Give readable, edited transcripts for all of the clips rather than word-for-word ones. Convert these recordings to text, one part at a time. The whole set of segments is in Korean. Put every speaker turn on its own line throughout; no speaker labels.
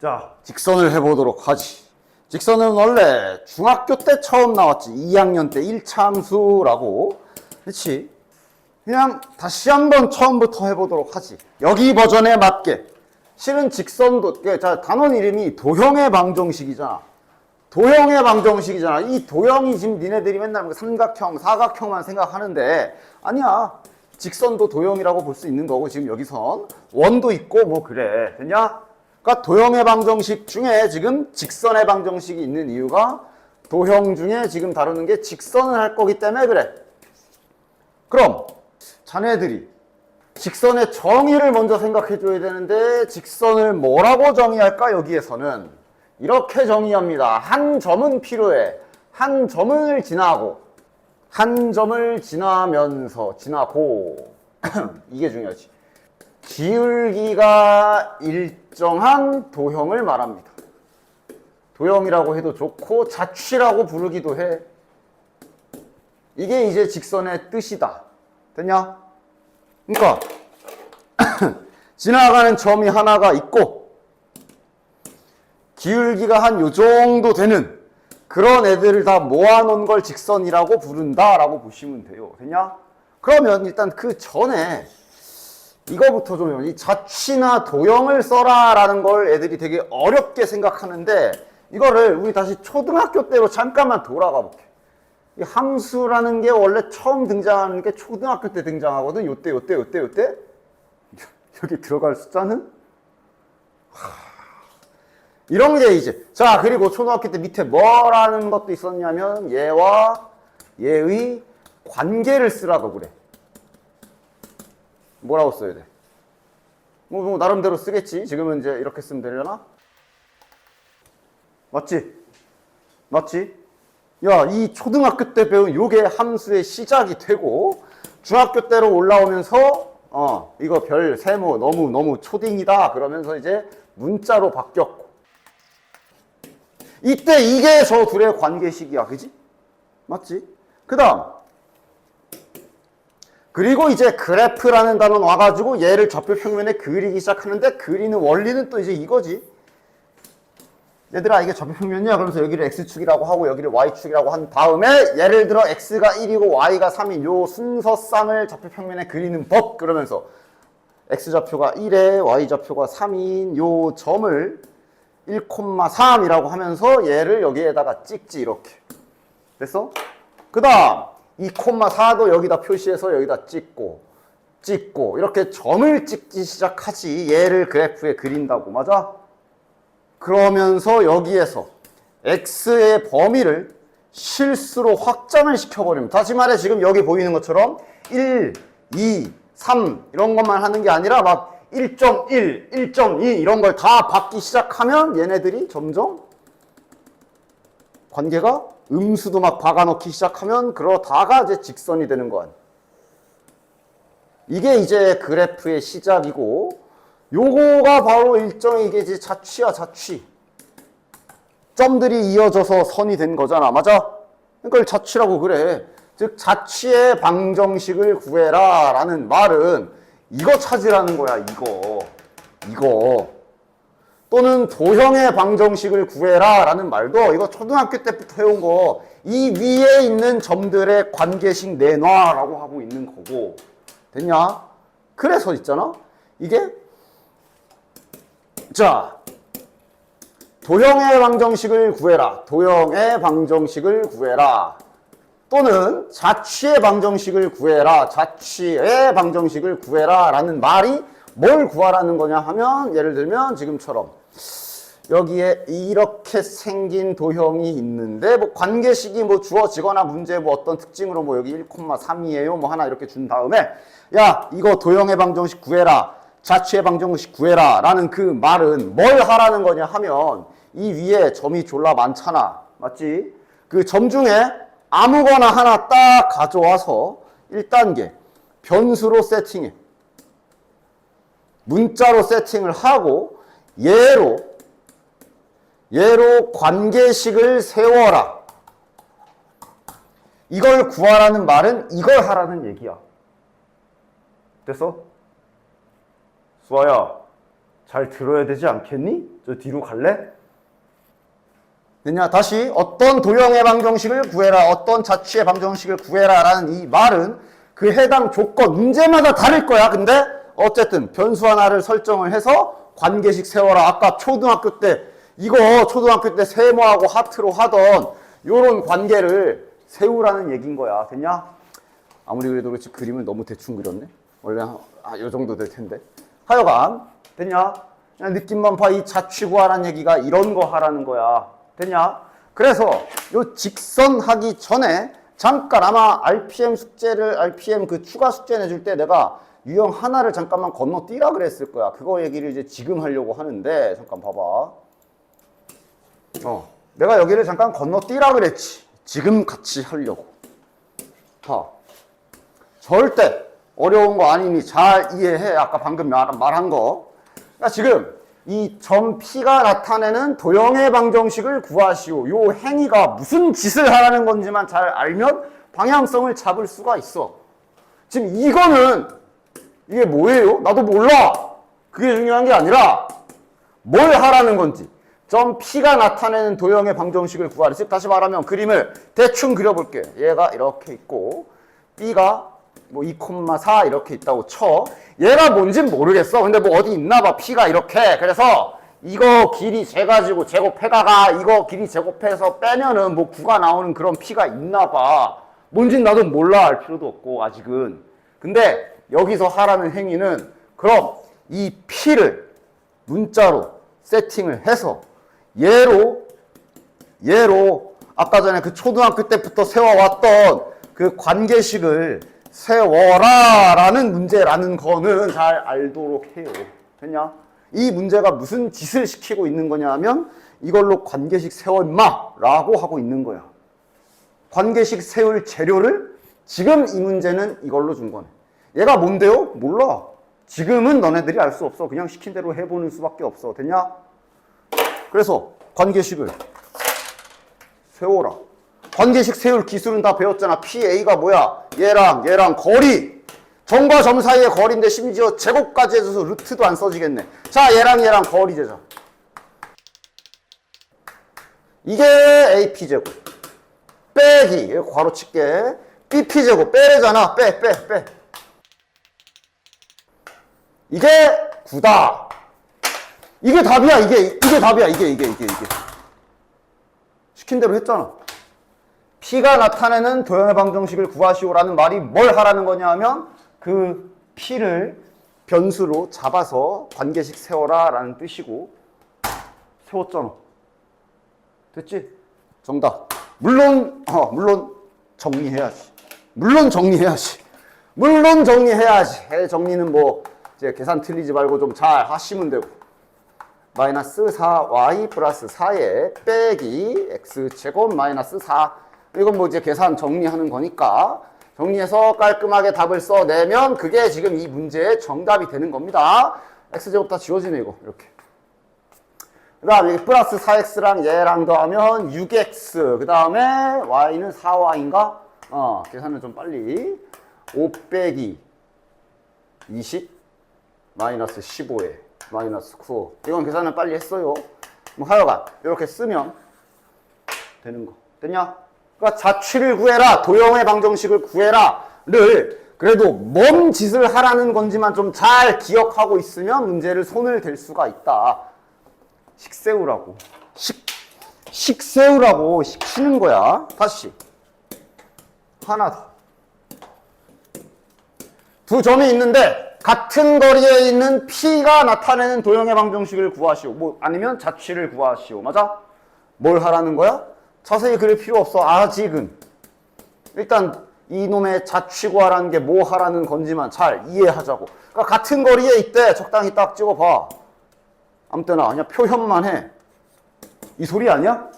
자, 직선을 해보도록 하지. 직선은 원래 중학교 때 처음 나왔지. 2학년 때 1차 함수라고. 그렇지? 그냥 다시 한번 처음부터 해보도록 하지. 여기 버전에 맞게. 실은 직선도, 자, 단원 이름이 도형의 방정식이잖아. 도형의 방정식이잖아. 이 도형이 지금 니네들이 맨날 삼각형, 사각형만 생각하는데 아니야. 직선도 도형이라고 볼 수 있는 거고 지금 여기선 원도 있고 뭐 그래. 됐냐? 그러니까 도형의 방정식 중에 지금 직선의 방정식이 있는 이유가 도형 중에 지금 다루는 게 직선을 할 거기 때문에 그래. 그럼 자네들이 직선의 정의를 먼저 생각해 줘야 되는데 직선을 뭐라고 정의할까? 여기에서는 이렇게 정의합니다. 한 점은 필요해. 한 점을 지나고 한 점을 지나면서 지나고 이게 중요하지. 기울기가 일정한 도형을 말합니다. 도형이라고 해도 좋고 자취라고 부르기도 해. 이게 이제 직선의 뜻이다. 됐냐? 그러니까 지나가는 점이 하나가 있고 기울기가 한 요 정도 되는 그런 애들을 다 모아놓은 걸 직선이라고 부른다라고 보시면 돼요. 됐냐? 그러면 일단 그 전에 이거부터 좀, 이 자취나 도형을 써라 라는 걸 애들이 되게 어렵게 생각하는데 이거를 우리 다시 초등학교 때로 잠깐만 돌아가 볼게. 이 함수라는 게 원래 처음 등장하는 게 초등학교 때 등장하거든. 요때 여기 들어갈 숫자는 이런 게 이제, 자, 그리고 초등학교 때 밑에 뭐라는 것도 있었냐면 얘와 얘의 관계를 쓰라고 그래. 뭐라고 써야 돼? 뭐 나름대로 쓰겠지. 지금은 이제 이렇게 쓰면 되려나? 맞지? 맞지? 야, 이 초등학교 때 배운 요게 함수의 시작이 되고 중학교 때로 올라오면서 이거 별 세모 너무 초딩이다 그러면서 이제 문자로 바뀌었고 이때 이게 저 둘의 관계식이야. 그지? 맞지? 그 다음 그리고 이제 그래프라는 단어는 와가지고 얘를 좌표 평면에 그리기 시작하는데 그리는 원리는 또 이제 이거지. 얘들아 이게 좌표 평면이야. 그러면서 여기를 x축이라고 하고 여기를 y축이라고 한 다음에 예를 들어 x가 1이고 y가 3인 요 순서쌍을 좌표 평면에 그리는 법. 그러면서 x좌표가 1에 y좌표가 3인 요 점을 1,3이라고 하면서 얘를 여기에다가 찍지. 이렇게 됐어? 그 다음 2,4도 여기다 표시해서 여기다 찍고 이렇게 점을 찍기 시작하지. 얘를 그래프에 그린다고. 맞아? 그러면서 여기에서 x의 범위를 실수로 확장을 시켜버리면, 다시 말해 지금 여기 보이는 것처럼 1, 2, 3 이런 것만 하는 게 아니라 막 1.1, 1.2 이런 걸 다 받기 시작하면 얘네들이 점점 관계가 음수도 막 박아넣기 시작하면 그러다가 이제 직선이 되는 거 아니야. 이게 이제 그래프의 시작이고 요거가 바로 일종의 이게 이제 자취야. 자취. 점들이 이어져서 선이 된 거잖아. 맞아? 그걸 자취라고 그래. 즉 자취의 방정식을 구해라 라는 말은 이거 찾으라는 거야. 이거 또는 도형의 방정식을 구해라 라는 말도 이거 초등학교 때부터 해온 거, 이 위에 있는 점들의 관계식 내놔 라고 하고 있는 거고. 됐냐? 그래서 있잖아 이게, 자, 도형의 방정식을 구해라, 도형의 방정식을 구해라, 또는 자취의 방정식을 구해라, 자취의 방정식을 구해라 라는 말이 뭘 구하라는 거냐 하면, 예를 들면 지금처럼 여기에 이렇게 생긴 도형이 있는데 뭐 관계식이 뭐 주어지거나 문제 뭐 어떤 특징으로 뭐 여기 1,3이에요 뭐 하나 이렇게 준 다음에 야 이거 도형의 방정식 구해라, 자취의 방정식 구해라 라는 그 말은 뭘 하라는 거냐 하면 이 위에 점이 졸라 많잖아. 맞지? 그 점 중에 아무거나 하나 딱 가져와서 1단계 변수로 세팅해. 문자로 세팅을 하고 얘로 관계식을 세워라. 이걸 구하라는 말은 이걸 하라는 얘기야. 됐어? 수아야, 잘 들어야 되지 않겠니? 저 뒤로 갈래? 됐냐? 다시 어떤 도형의 방정식을 구해라, 어떤 자취의 방정식을 구해라 라는 이 말은 그 해당 조건, 문제마다 다를 거야. 근데 어쨌든 변수 하나를 설정을 해서 관계식 세워라. 아까 초등학교 때 이거 초등학교 때 세모하고 하트로 하던 요런 관계를 세우라는 얘기인 거야. 됐냐? 아무리 그래도 그렇지 그림을 너무 대충 그렸네. 원래 요 정도 될 텐데. 하여간 됐냐? 그냥 느낌만 봐. 이 자취 구하라는 얘기가 이런 거 하라는 거야. 됐냐? 그래서 요 직선 하기 전에 잠깐 아마 RPM 그 추가 숙제 내줄 때 내가 유형 하나를 잠깐만 건너뛰라 그랬을 거야. 그거 얘기를 이제 지금 하려고 하는데 잠깐 봐봐. 내가 여기를 잠깐 건너뛰라 그랬지. 지금 같이 하려고. 봐. 절대 어려운 거 아니니 잘 이해해. 아까 방금 말한 거. 그러니까 지금 이 점 P가 나타내는 도형의 방정식을 구하시오. 요 행위가 무슨 짓을 하라는 건지만 잘 알면 방향성을 잡을 수가 있어. 지금 이거는 이게 뭐예요? 나도 몰라. 그게 중요한 게 아니라 뭘 하라는 건지. 점 P가 나타내는 도형의 방정식을 구하라. 즉 다시 말하면 그림을 대충 그려볼게. 얘가 이렇게 있고 B가 뭐 2,4 이렇게 있다고 쳐. 얘가 뭔진 모르겠어. 근데 뭐 어디 있나 봐. P가 이렇게. 그래서 이거 길이 재가지고 제곱해다가 이거 길이 제곱해서 빼면은 뭐 9가 나오는 그런 P가 있나 봐. 뭔진 나도 몰라. 알 필요도 없고 아직은. 근데 여기서 하라는 행위는 그럼 이 P를 문자로 세팅을 해서 얘로 아까 전에 그 초등학교 때부터 세워왔던 그 관계식을 세워라 라는 문제라는 거는 잘 알도록 해요. 됐냐? 이 문제가 무슨 짓을 시키고 있는 거냐 하면 이걸로 관계식 세워 임마 라고 하고 있는 거야. 관계식 세울 재료를 지금 이 문제는 이걸로 준 거네. 얘가 뭔데요? 몰라. 지금은 너네들이 알 수 없어. 그냥 시킨 대로 해보는 수밖에 없어. 됐냐? 그래서 관계식을 세워라. 관계식 세울 기술은 다 배웠잖아. PA가 뭐야? 얘랑 거리. 점과 점 사이의 거리인데 심지어 제곱까지 해줘서 루트도 안 써지겠네. 자, 얘랑 거리 재자. 이게 AP제곱. 빼기. 여기 괄호 칠게. BP제곱. 빼래잖아. 빼. 이게 9다. 이게 답이야. 이게 답이야. 이게. 시킨 대로 했잖아. P가 나타내는 도형의 방정식을 구하시오라는 말이 뭘 하라는 거냐 하면 그 P를 변수로 잡아서 관계식 세워라 라는 뜻이고 세웠잖아. 됐지? 정답. 물론 정리해야지. 물론 정리해야지. 정리는 뭐 이제 계산 틀리지 말고 좀 잘 하시면 되고. 마이너스 4y 플러스 4에 빼기 x제곱 마이너스 4. 이건 뭐 이제 계산 정리하는 거니까 정리해서 깔끔하게 답을 써내면 그게 지금 이 문제의 정답이 되는 겁니다. x제곱 다 지워지네 이거 이렇게. 그 다음에 플러스 4x랑 얘랑 더하면 6x. 그 다음에 y는 4y인가? 계산을 좀 빨리. 5 빼기 20 마이너스 15에 마이너스 9. 이건 계산을 빨리 했어요. 뭐 하여간 이렇게 쓰면 되는 거. 됐냐? 그러니까 자취를 구해라, 도형의 방정식을 구해라를 그래도 뭔 짓을 하라는 건지만 좀 잘 기억하고 있으면 문제를 손을 댈 수가 있다. 식세우라고. 식세우라고 시키는 거야. 다시. 하나 더. 두 점이 있는데 같은 거리에 있는 P가 나타내는 도형의 방정식을 구하시오. 뭐 아니면 자취를 구하시오. 맞아? 뭘 하라는 거야? 자세히 그릴 필요 없어. 아직은. 일단 이놈의 자취 구하라는 게 뭐 하라는 건지만 잘 이해하자고. 그러니까 같은 거리에 있대. 적당히 딱 찍어봐. 아무 때나 그냥 표현만 해. 이 소리 아니야?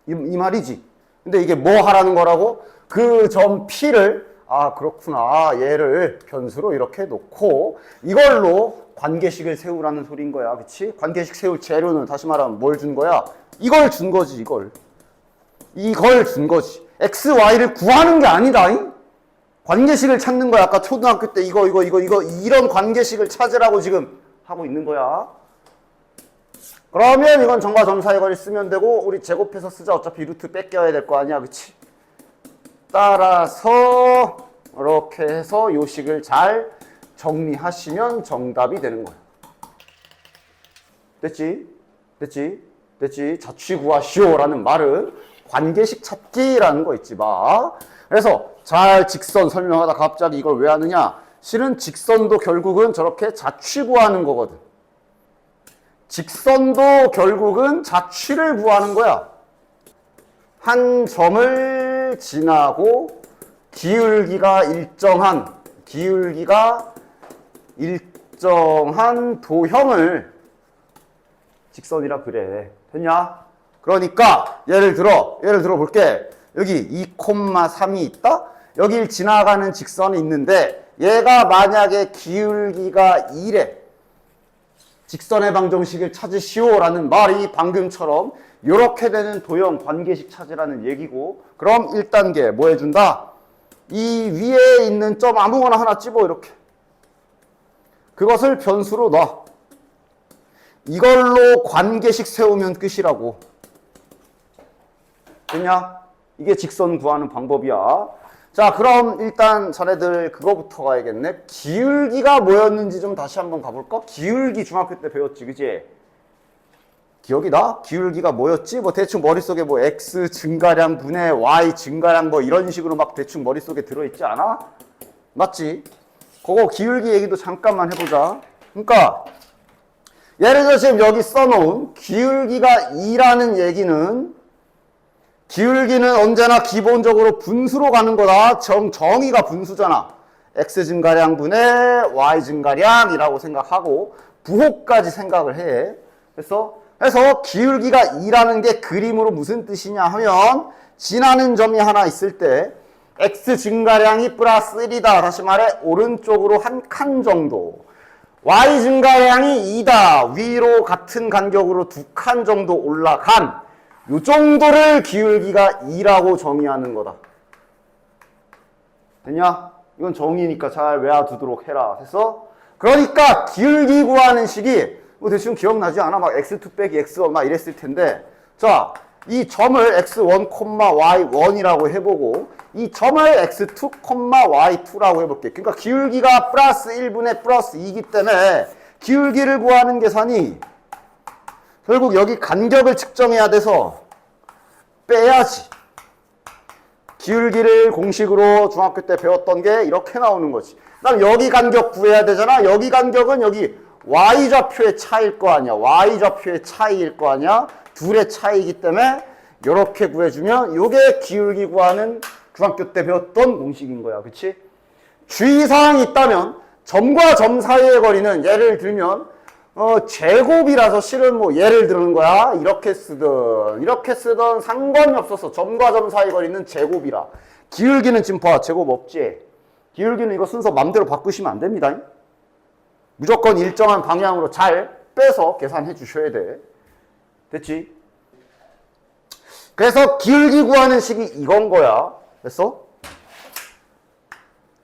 이 말이지. 근데 이게 뭐 하라는 거라고? 그 점 P를 그렇구나. 얘를 변수로 이렇게 놓고 이걸로 관계식을 세우라는 소리인 거야. 그치? 관계식 세울 재료는 다시 말하면 뭘 준 거야? 이걸 준 거지. 이걸 준 거지. x, y를 구하는 게 아니다. 관계식을 찾는 거야. 아까 초등학교 때 이거 이런 관계식을 찾으라고 지금 하고 있는 거야. 그러면 이건 점과 점 사이 거리 쓰면 되고 우리 제곱해서 쓰자. 어차피 루트 뺏겨야 될 거 아니야. 그치? 따라서 이렇게 해서 요 식을 잘 정리하시면 정답이 되는 거야. 됐지? 됐지? 됐지? 자취 구하시오라는 말은 관계식 찾기라는 거 있지 마. 그래서 잘 직선 설명하다 갑자기 이걸 왜 하느냐? 실은 직선도 결국은 저렇게 자취 구하는 거거든. 직선도 결국은 자취를 구하는 거야. 한 점을 지나고 기울기가 일정한 도형을 직선이라 그래. 됐냐? 그러니까 예를 들어 볼게. 여기 2,3이 있다? 여길 지나가는 직선이 있는데 얘가 만약에 기울기가 2래. 직선의 방정식을 찾으시오라는 말이 방금처럼 이렇게 되는 도형 관계식 찾으라는 얘기고, 그럼 1단계 뭐 해준다? 이 위에 있는 점 아무거나 하나 집어. 이렇게 그것을 변수로 넣어. 이걸로 관계식 세우면 끝이라고. 됐냐? 이게 직선 구하는 방법이야. 자, 그럼 일단 자네들 그거부터 가야겠네. 기울기가 뭐였는지 좀 다시 한번 가볼까? 기울기 중학교 때 배웠지, 그지? 기억이 나? 기울기가 뭐였지? 뭐 대충 머릿속에 뭐 x 증가량 분의 y 증가량 뭐 이런 식으로 막 대충 머릿속에 들어있지 않아? 맞지? 그거 기울기 얘기도 잠깐만 해보자. 그러니까 예를 들어 지금 여기 써놓은 기울기가 2라는 얘기는, 기울기는 언제나 기본적으로 분수로 가는 거다. 정의가 분수잖아. x 증가량 분의 y 증가량이라고 생각하고 부호까지 생각을 해. 그래서 기울기가 2라는 게 그림으로 무슨 뜻이냐 하면, 지나는 점이 하나 있을 때 x 증가량이 플러스 1이다. 다시 말해 오른쪽으로 한 칸 정도. y 증가량이 2다. 위로 같은 간격으로 2칸 정도 올라간 요 정도를 기울기가 2라고 정의하는 거다. 됐냐? 이건 정의니까 잘 외워두도록 해라. 됐어? 그러니까 기울기 구하는 식이 뭐 대충 기억나지 않아? 막 x2 빼기 x1 막 이랬을 텐데, 자, 이 점을 x1, y1이라고 해보고 이 점을 x2, y2라고 해볼게. 그러니까 기울기가 플러스 1분의 플러스 2이기 때문에 기울기를 구하는 계산이 결국 여기 간격을 측정해야 돼서 빼야지. 기울기를 공식으로 중학교 때 배웠던 게 이렇게 나오는 거지. 그다음 여기 간격 구해야 되잖아. 여기 간격은 여기 y좌표의 차이일 거 아니야. y좌표의 차이일 거 아니야. 둘의 차이이기 때문에 이렇게 구해주면 이게 기울기 구하는 중학교 때 배웠던 공식인 거야. 그치? 주의사항이 있다면 점과 점 사이의 거리는 예를 들면 제곱이라서 실은 뭐 예를 드는 거야. 이렇게 쓰든 상관이 없어서 점과 점 사이 거리는 제곱이라. 기울기는 지금 봐. 제곱 없지? 기울기는 이거 순서 맘대로 바꾸시면 안 됩니다. 무조건 일정한 방향으로 잘 빼서 계산해 주셔야 돼. 됐지? 그래서 기울기 구하는 식이 이건 거야. 됐어?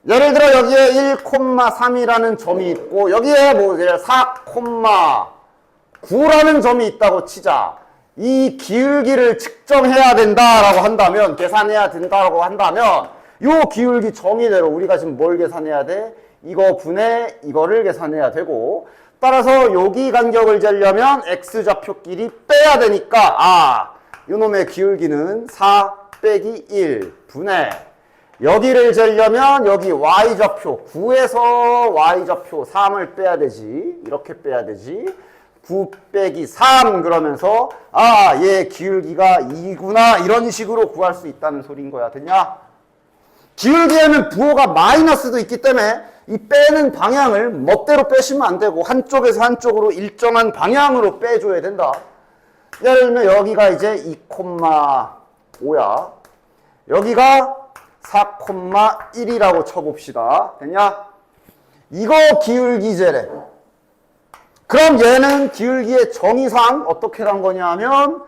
예를 들어 여기에 1,3이라는 점이 있고 여기에 뭐 4,9라는 점이 있다고 치자. 이 기울기를 측정해야 된다라고 한다면, 계산해야 된다라고 한다면 요 기울기 정의대로 우리가 지금 뭘 계산해야 돼? 이거 분의 이거를 계산해야 되고, 따라서 여기 간격을 재려면 x좌표끼리 빼야 되니까 요놈의 기울기는 4 빼기 1 분의, 여기를 재려면 여기 y좌표 9에서 y좌표 3을 빼야 되지. 이렇게 빼야 되지. 9 빼기 3 그러면서 얘 기울기가 2구나 이런 식으로 구할 수 있다는 소리인 거야. 됐냐? 기울기에는 부호가 마이너스도 있기 때문에 이 빼는 방향을 멋대로 빼시면 안 되고 한쪽에서 한쪽으로 일정한 방향으로 빼줘야 된다. 예를 들면 여기가 이제 2,5야. 여기가 4,1이라고 쳐봅시다. 됐냐? 이거 기울기제래. 그럼 얘는 기울기의 정의상 어떻게 간 거냐 하면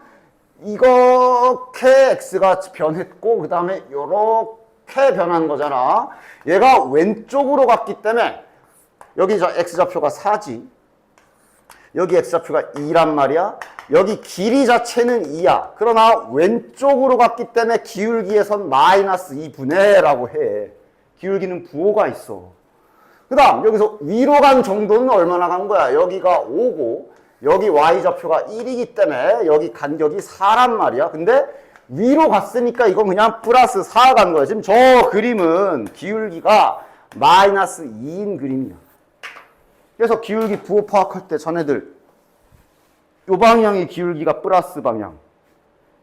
이렇게 x가 변했고 그 다음에 이렇게 변한 거잖아. 얘가 왼쪽으로 갔기 때문에 여기 저 x좌표가 4지. 여기 x좌표가 2란 말이야. 여기 길이 자체는 2야. 그러나 왼쪽으로 갔기 때문에 기울기에선 마이너스 2분의 라고 해. 기울기는 부호가 있어. 그 다음 여기서 위로 간 정도는 얼마나 간 거야? 여기가 5고 여기 y좌표가 1이기 때문에 여기 간격이 4란 말이야. 근데 위로 갔으니까 이건 그냥 플러스 4 간 거야. 지금 저 그림은 기울기가 마이너스 2인 그림이야. 그래서 기울기 부호 파악할 때 자네들 요 방향이 기울기가 플러스 방향,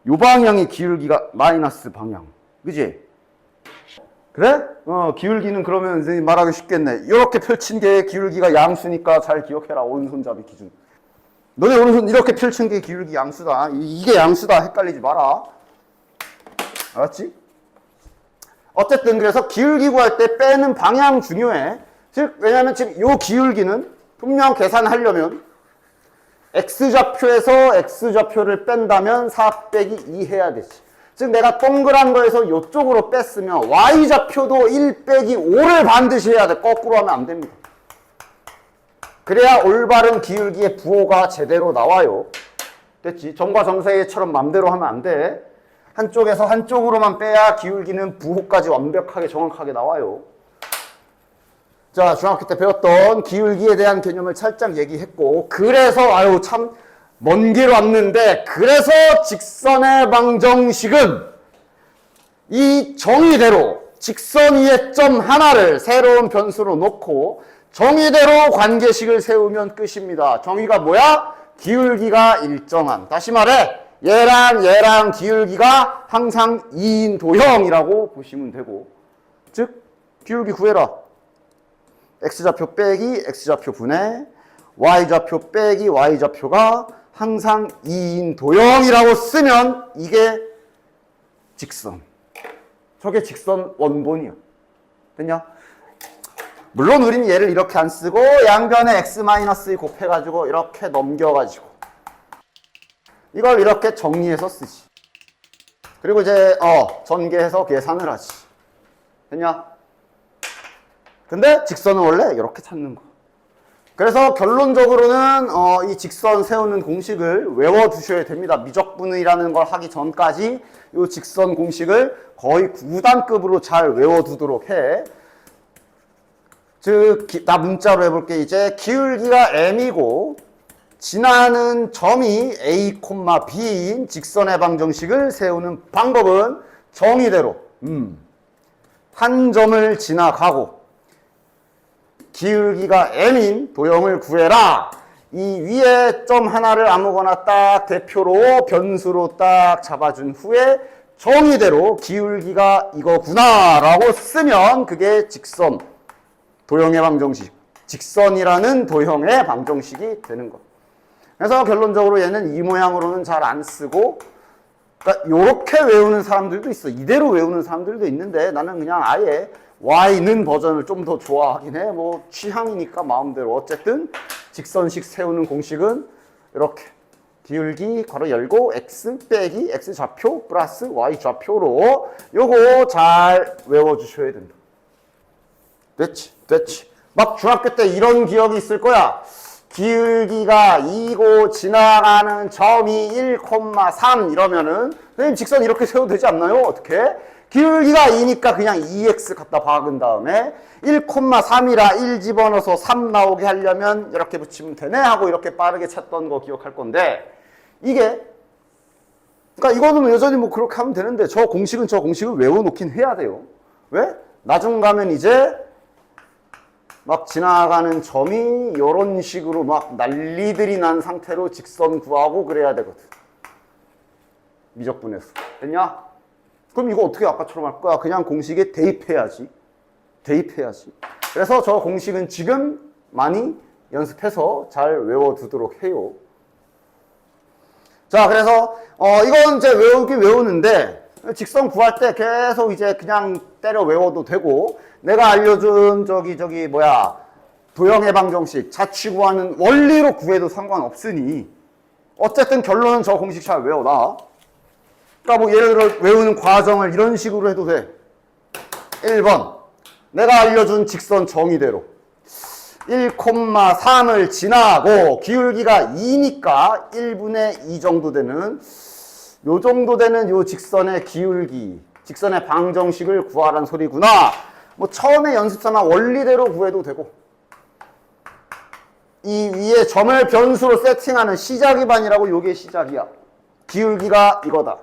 요 방향이 기울기가 마이너스 방향. 그지? 그래? 기울기는 그러면 선생님 말하기 쉽겠네. 이렇게 펼친 게 기울기가 양수니까 잘 기억해라. 오른손잡이 기준. 너네 오른손 이렇게 펼친 게 기울기 양수다. 이게 양수다. 헷갈리지 마라. 알았지? 어쨌든 그래서 기울기 구할 때 빼는 방향 중요해. 즉 왜냐면 지금 요 기울기는 분명 계산하려면 x좌표에서 x좌표를 뺀다면 4 빼기 2 해야 되지. 즉 내가 동그란 거에서 이쪽으로 뺐으면 y좌표도 1 빼기 5를 반드시 해야 돼. 거꾸로 하면 안 됩니다. 그래야 올바른 기울기의 부호가 제대로 나와요. 됐지? 점과 점 사이처럼 맘대로 하면 안 돼. 한쪽에서 한쪽으로만 빼야 기울기는 부호까지 완벽하게 정확하게 나와요. 자, 중학교 때 배웠던 기울기에 대한 개념을 살짝 얘기했고, 그래서 아유 참 먼 길 왔는데, 그래서 직선의 방정식은 이 정의대로 직선 위에 점 하나를 새로운 변수로 놓고 정의대로 관계식을 세우면 끝입니다. 정의가 뭐야? 기울기가 일정한. 다시 말해 얘랑 기울기가 항상 2인 도형이라고 보시면 되고, 즉 기울기 구해라. x좌표 빼기 x좌표 분의 y좌표 빼기 y좌표가 항상 2인 도형이라고 쓰면 이게 직선. 저게 직선 원본이야. 됐냐? 물론 우리는 얘를 이렇게 안 쓰고 양변에 x-2 곱해가지고 이렇게 넘겨가지고 이걸 이렇게 정리해서 쓰지. 그리고 이제 전개해서 계산을 하지. 됐냐? 근데 직선은 원래 이렇게 찾는 거. 그래서 결론적으로는 이 직선 세우는 공식을 외워두셔야 됩니다. 미적분의라는 걸 하기 전까지 이 직선 공식을 거의 9단급으로 잘 외워두도록 해. 즉, 나 문자로 해볼게. 이제 기울기가 m이고 지나는 점이 a, b인 직선의 방정식을 세우는 방법은 정의대로 한 점을 지나가고 기울기가 m인 도형을 구해라. 이 위에 점 하나를 아무거나 딱 대표로 변수로 딱 잡아준 후에 정의대로 기울기가 이거구나 라고 쓰면 그게 직선 도형의 방정식, 직선이라는 도형의 방정식이 되는 것. 그래서 결론적으로 얘는 이 모양으로는 잘 안 쓰고, 그러니까 요렇게 외우는 사람들도 있어. 이대로 외우는 사람들도 있는데 나는 그냥 아예 y는 버전을 좀 더 좋아하긴 해. 뭐 취향이니까 마음대로. 어쨌든 직선식 세우는 공식은 이렇게 기울기 괄호 열고 x 빼기 x 좌표 플러스 y 좌표로 요거 잘 외워주셔야 된다. 됐지. 막 중학교 때 이런 기억이 있을 거야. 기울기가 2고 지나가는 점이 1,3 이러면은 선생님 직선 이렇게 세워도 되지 않나요? 어떻게? 기울기가 2니까 그냥 2x 갖다 박은 다음에 1,3이라 1 집어넣어서 3 나오게 하려면 이렇게 붙이면 되네 하고 이렇게 빠르게 찾던 거 기억할 건데, 이게 그러니까 이거는 여전히 뭐 그렇게 하면 되는데 저 공식을 외워놓긴 해야 돼요. 왜? 나중 가면 이제 막 지나가는 점이 이런 식으로 막 난리들이 난 상태로 직선 구하고 그래야 되거든. 미적분에서. 됐냐? 그럼 이거 어떻게 아까처럼 할 거야? 그냥 공식에 대입해야지. 그래서 저 공식은 지금 많이 연습해서 잘 외워두도록 해요. 자, 그래서 이건 이제 외우긴 외우는데 직선 구할 때 계속 이제 그냥 때려 외워도 되고, 내가 알려준 도형의 방정식 자취 구하는 원리로 구해도 상관없으니 어쨌든 결론은 저 공식 잘 외워놔. 그러니까 뭐 예를 들어 외우는 과정을 이런 식으로 해도 돼. 1번 내가 알려준 직선 정의대로 1,3을 지나고 기울기가 2니까 1분의 2 정도 되는 요 정도 되는 요 직선의 기울기, 직선의 방정식을 구하란 소리구나. 뭐 처음에 연습삼아 원리대로 구해도 되고 이 위에 점을 변수로 세팅하는 시작이 반이라고 요게 시작이야. 기울기가 이거다.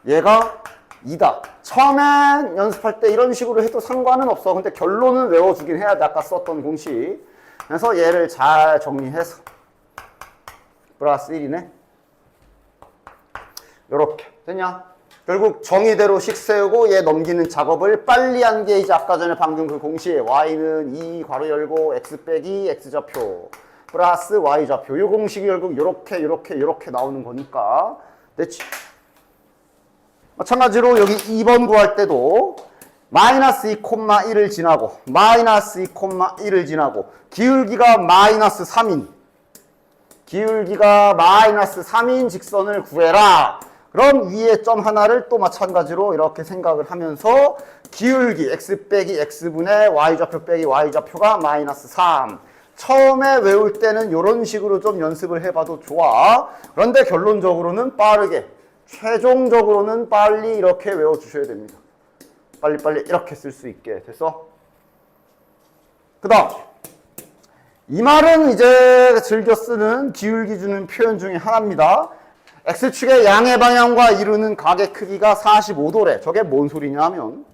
얘가 2다. 처음엔 연습할 때 이런 식으로 해도 상관은 없어. 근데 결론은 외워주긴 해야 돼. 아까 썼던 공식. 그래서 얘를 잘 정리해서 플러스 1이네. 요렇게 됐냐? 결국 정의대로 식 세우고 얘 넘기는 작업을 빨리 한 게 이제 아까 전에 방금 그 공식 y는 2 괄호 열고 x 빼기 x좌표 플러스 y좌표 요 공식이 결국 요렇게 나오는 거니까 됐지? 마찬가지로 여기 2번 구할 때도 마이너스 2,1을 지나고 마이너스 2,1을 지나고 기울기가 마이너스 3인 기울기가 마이너스 3인 직선을 구해라. 그럼 위에 점 하나를 또 마찬가지로 이렇게 생각을 하면서 기울기 x 빼기 x분의 y좌표 빼기 y좌표가 마이너스 3. 처음에 외울 때는 이런 식으로 좀 연습을 해봐도 좋아. 그런데 결론적으로는 빠르게 최종적으로는 빨리 이렇게 외워주셔야 됩니다. 빨리빨리 이렇게 쓸 수 있게 됐어? 그 다음 이 말은 이제 즐겨 쓰는 기울기 주는 표현 중에 하나입니다. X축의 양의 방향과 이루는 각의 크기가 45도래. 저게 뭔 소리냐 하면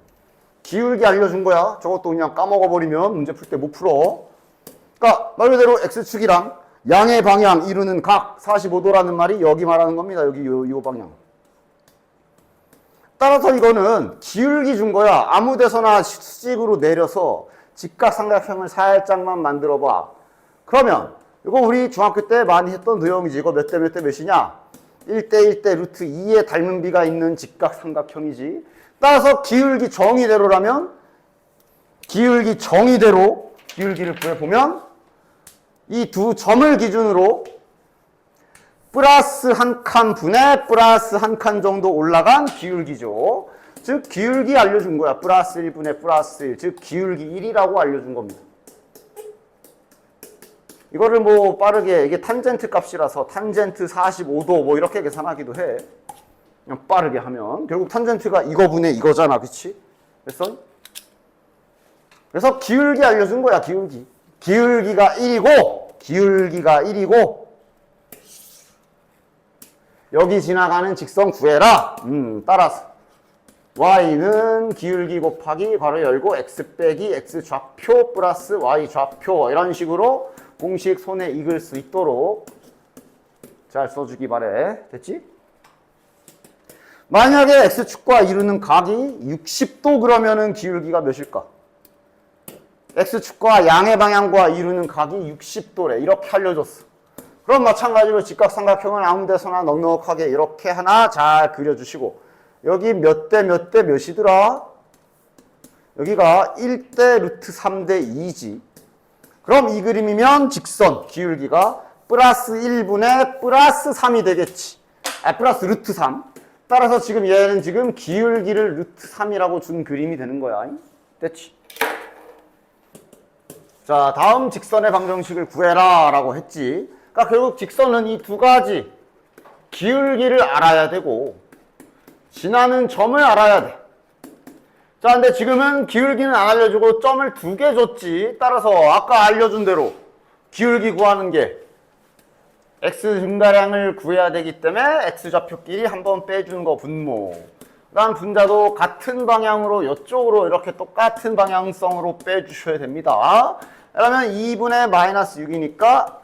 기울기 알려준 거야. 저것도 그냥 까먹어버리면 문제 풀 때 못 풀어. 그러니까 말 그대로 X축이랑 양의 방향 이루는 각 45도라는 말이 여기 말하는 겁니다. 여기 요 방향. 따라서 이거는 기울기 준 거야. 아무 데서나 수직으로 내려서 직각삼각형을 살짝만 만들어 봐. 그러면 이거 우리 중학교 때 많이 했던 내용이지. 이거 몇 대 몇 대 몇이냐? 1대 1대 루트 2의 닮은 비가 있는 직각삼각형이지. 따라서 기울기 정의대로라면 기울기 정의대로 기울기를 구해보면 이 두 점을 기준으로 플러스 한 칸 분의 플러스 한 칸 정도 올라간 기울기죠. 즉 기울기 알려준 거야. 플러스 1분의 플러스 1. 즉 기울기 1이라고 알려준 겁니다. 이거를 뭐 빠르게 이게 탄젠트 값이라서 탄젠트 45도 뭐 이렇게 계산하기도 해. 그냥 빠르게 하면 결국 탄젠트가 이거분의 이거잖아. 그치? 그래서 기울기 알려준 거야. 기울기가 1이고 여기 지나가는 직선 구해라. 따라서 y는 기울기 곱하기 괄호 열고 x 빼기 x 좌표 플러스 y 좌표 이런 식으로 공식 손에 익을 수 있도록 잘 써주기 바래. 됐지? 만약에 x축과 이루는 각이 60도 그러면은 기울기가 몇일까? x축과 양의 방향과 이루는 각이 60도래. 이렇게 알려줬어. 그럼 마찬가지로 직각삼각형은 아무 데서나 넉넉하게 이렇게 하나 잘 그려주시고 여기 몇 대 몇 대 몇이더라? 여기가 1대 루트 3대 2지. 그럼 이 그림이면 직선 기울기가 플러스 1분의 플러스 3이 되겠지. 플러스 루트 3. 따라서 지금 얘는 지금 기울기를 루트 3이라고 준 그림이 되는 거야. 됐지? 자, 다음 직선의 방정식을 구해라 라고 했지. 그러니까 결국 직선은 이 두 가지 기울기를 알아야 되고 지나는 점을 알아야 돼. 자, 근데 지금은 기울기는 안 알려주고 점을 2개 줬지. 따라서 아까 알려준 대로 기울기 구하는 게 x 증가량을 구해야 되기 때문에 x좌표끼리 한번 빼주는 거 분모. 그 다음 분자도 같은 방향으로 이쪽으로 이렇게 똑같은 방향성으로 빼주셔야 됩니다. 그러면 2분의 마이너스 6이니까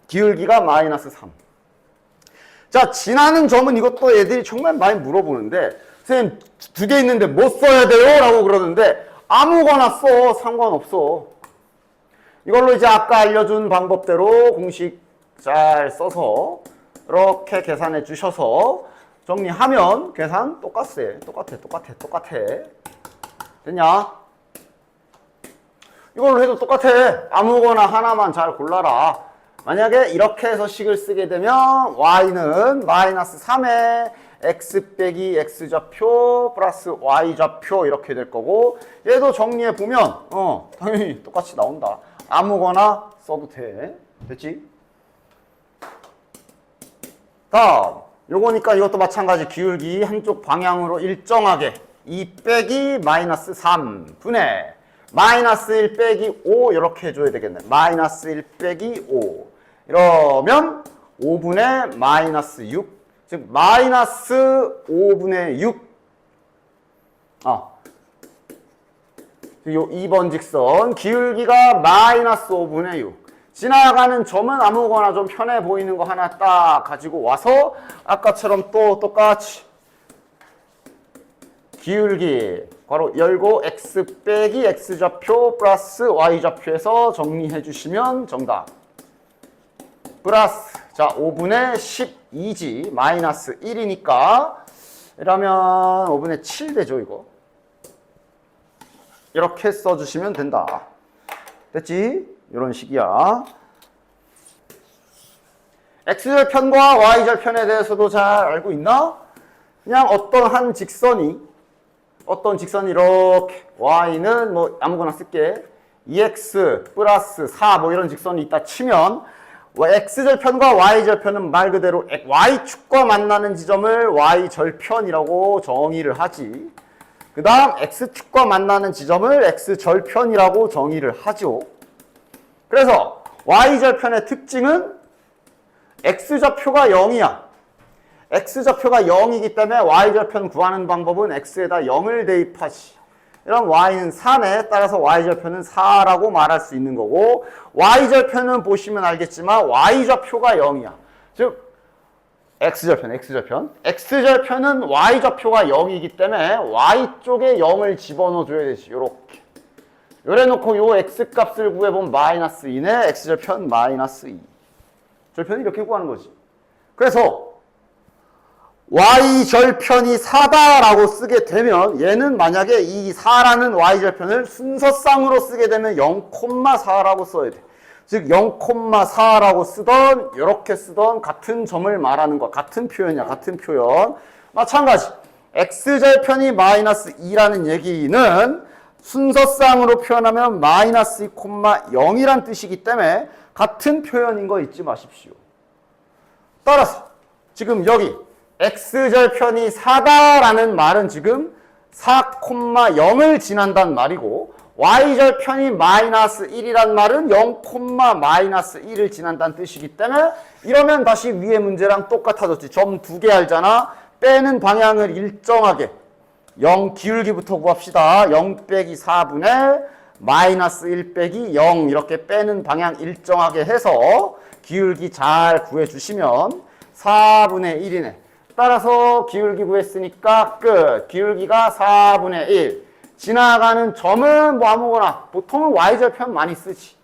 기울기가 마이너스 3. 자, 지나는 점은 이것도 애들이 정말 많이 물어보는데 선생님 2개 있는데 뭐 써야 돼요? 라고 그러는데 아무거나 써. 상관없어. 이걸로 이제 아까 알려준 방법대로 공식 잘 써서 이렇게 계산해 주셔서 정리하면 계산 똑같아. 됐냐? 이걸로 해도 똑같아. 아무거나 하나만 잘 골라라. 만약에 이렇게 해서 식을 쓰게 되면 y는 마이너스 3에 x 빼기 x좌표 플러스 y좌표 이렇게 될 거고 얘도 정리해 보면 당연히 똑같이 나온다. 아무거나 써도 돼. 됐지? 다음 요거니까 이것도 마찬가지 기울기 한쪽 방향으로 일정하게 2 빼기 마이너스 3분의 마이너스 1 빼기 5 이렇게 해줘야 되겠네. 마이너스 1 빼기 5 이러면 5분의 마이너스 6 즉 마이너스 5분의 6 요 2번 직선 기울기가 마이너스 5분의 6 지나가는 점은 아무거나 좀 편해 보이는 거 하나 딱 가지고 와서 아까처럼 또 똑같이 기울기 괄호 열고 x 빼기 x좌표 플러스 y좌표에서 정리해 주시면 정답. 플러스 자 5분의 12지 마이너스 1이니까 이러면 5분의 7 되죠 이거. 이렇게 써주시면 된다. 됐지? 이런 식이야. x절편과 y절편에 대해서도 잘 알고 있나? 그냥 어떤 직선이 이렇게 y는 뭐 아무거나 쓸게 2x 플러스 4 뭐 이런 직선이 있다 치면 x절편과 y절편은 말 그대로 y축과 만나는 지점을 y절편이라고 정의를 하지. 그 다음 x축과 만나는 지점을 x절편이라고 정의를 하죠. 그래서 y절편의 특징은 x좌표가 0이야. x좌표가 0이기 때문에 y절편 구하는 방법은 x에다 0을 대입하지. 이런 y는 4네. 따라서 y절편은 4라고 말할 수 있는 거고 y절편은 보시면 알겠지만 y좌표가 0이야. 즉 x절편은 y좌표가 0이기 때문에 y쪽에 0을 집어넣어 줘야 되지. 요렇게. 요래 놓고 요 x값을 구해보면 마이너스 2네. x절편 마이너스 2. 절편이 이렇게 구하는 거지. 그래서 y절편이 4다라고 쓰게 되면 얘는 만약에 이 4라는 y절편을 순서쌍으로 쓰게 되면 0,4라고 써야 돼. 즉 0,4라고 쓰던 이렇게 쓰던 같은 점을 말하는 거. 같은 표현이야. 같은 표현. 마찬가지. x절편이 마이너스 2라는 얘기는 순서쌍으로 표현하면 마이너스 2,0이란 뜻이기 때문에 같은 표현인 거 잊지 마십시오. 따라서 지금 여기 x절편이 4다라는 말은 지금 4,0을 지난다는 말이고 y절편이 마이너스 1이란 말은 0, 마이너스 1을 지난다는 뜻이기 때문에 이러면 다시 위의 문제랑 똑같아졌지. 점 2개 알잖아. 빼는 방향을 일정하게 0 기울기부터 구합시다. 0 빼기 4분의 마이너스 1 빼기 0 이렇게 빼는 방향 일정하게 해서 기울기 잘 구해주시면 4분의 1이네. 따라서 기울기 구했으니까 끝. 기울기가 4분의 1. 지나가는 점은 뭐 아무거나 보통은 y절편 많이 쓰지.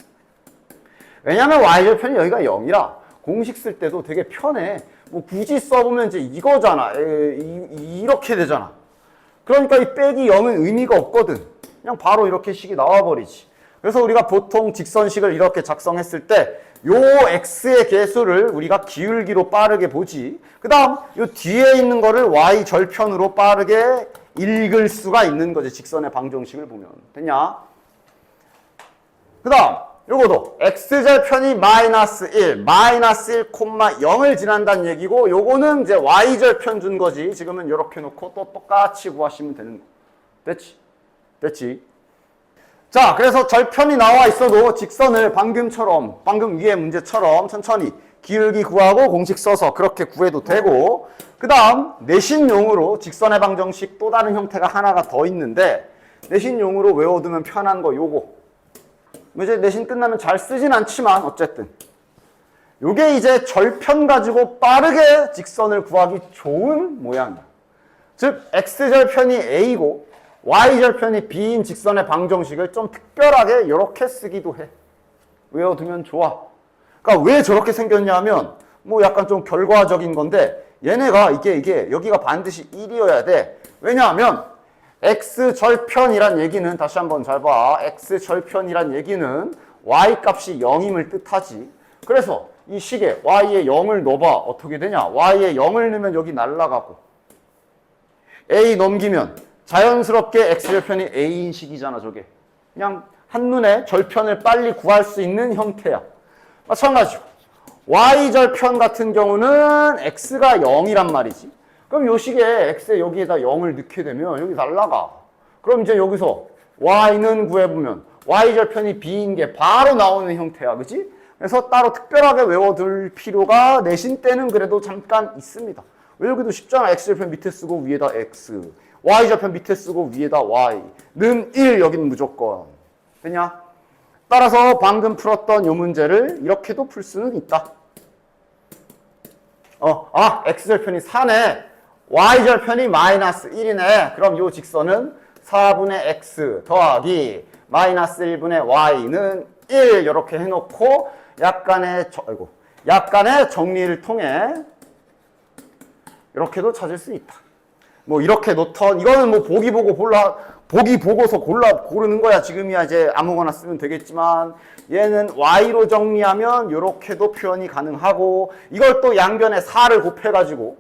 왜냐면 y절편이 여기가 0이라 공식 쓸 때도 되게 편해. 뭐 굳이 써보면 이제 이거잖아. 이렇게 되잖아. 그러니까 이 빼기 0은 의미가 없거든. 그냥 바로 이렇게 식이 나와버리지. 그래서 우리가 보통 직선식을 이렇게 작성했을 때 요 x의 개수를 우리가 기울기로 빠르게 보지. 그 다음 요 뒤에 있는 거를 y절편으로 빠르게 읽을 수가 있는 거지. 직선의 방정식을 보면. 됐냐? 그 다음 요거도 x절편이 마이너스 1, 마이너스 1,0을 지난다는 얘기고 요거는 이제 y절편 준 거지. 지금은 요렇게 놓고 또 똑같이 구하시면 되는 거. 됐지? 됐지? 자, 그래서 절편이 나와 있어도 직선을 방금 위의 문제처럼 천천히 기울기 구하고 공식 써서 그렇게 구해도 되고 그 다음 내신용으로 직선의 방정식 또 다른 형태가 하나가 더 있는데 내신용으로 외워두면 편한 거 요거 이제 내신 끝나면 잘 쓰진 않지만 어쨌든 요게 이제 절편 가지고 빠르게 직선을 구하기 좋은 모양이야. 즉 x절편이 a고 y절편이 b인 직선의 방정식을 좀 특별하게 이렇게 쓰기도 해. 외워두면 좋아. 그러니까 왜 저렇게 생겼냐면 뭐 약간 좀 결과적인 건데 얘네가 이게 여기가 반드시 1이어야 돼. 왜냐하면 x절편이란 얘기는 다시 한번 잘 봐. x절편이란 얘기는 y값이 0임을 뜻하지. 그래서 이 식에 y에 0을 넣어봐. 어떻게 되냐? y에 0을 넣으면 여기 날라가고 A 넘기면 자연스럽게 x절편이 A인식이잖아, 저게. 그냥 한눈에 절편을 빨리 구할 수 있는 형태야. 마찬가지로 y절편 같은 경우는 x가 0이란 말이지. 그럼 요 식에 x에 여기에다 0을 넣게 되면 여기 날라가. 그럼 이제 여기서 y는 구해보면 y절편이 b인 게 바로 나오는 형태야. 그치? 그래서 따로 특별하게 외워둘 필요가 내신 때는 그래도 잠깐 있습니다. 왜 여기도 쉽잖아. x절편 밑에 쓰고 위에다 x, y절편 밑에 쓰고 위에다 y는 1 여기는 무조건. 되냐? 따라서 방금 풀었던 이 문제를 이렇게도 풀 수는 있다. x절편이 4네. y절편이 마이너스 1이네. 그럼 이 직선은 4분의 x 더하기 마이너스 1분의 y는 1 이렇게 해놓고 약간의 정리를 통해 이렇게도 찾을 수 있다. 뭐 이렇게 놓던 이거는 뭐 보기 보고서 고르는 거야. 지금이야 이제 아무거나 쓰면 되겠지만 얘는 y로 정리하면 이렇게도 표현이 가능하고 이걸 또 양변에 4를 곱해가지고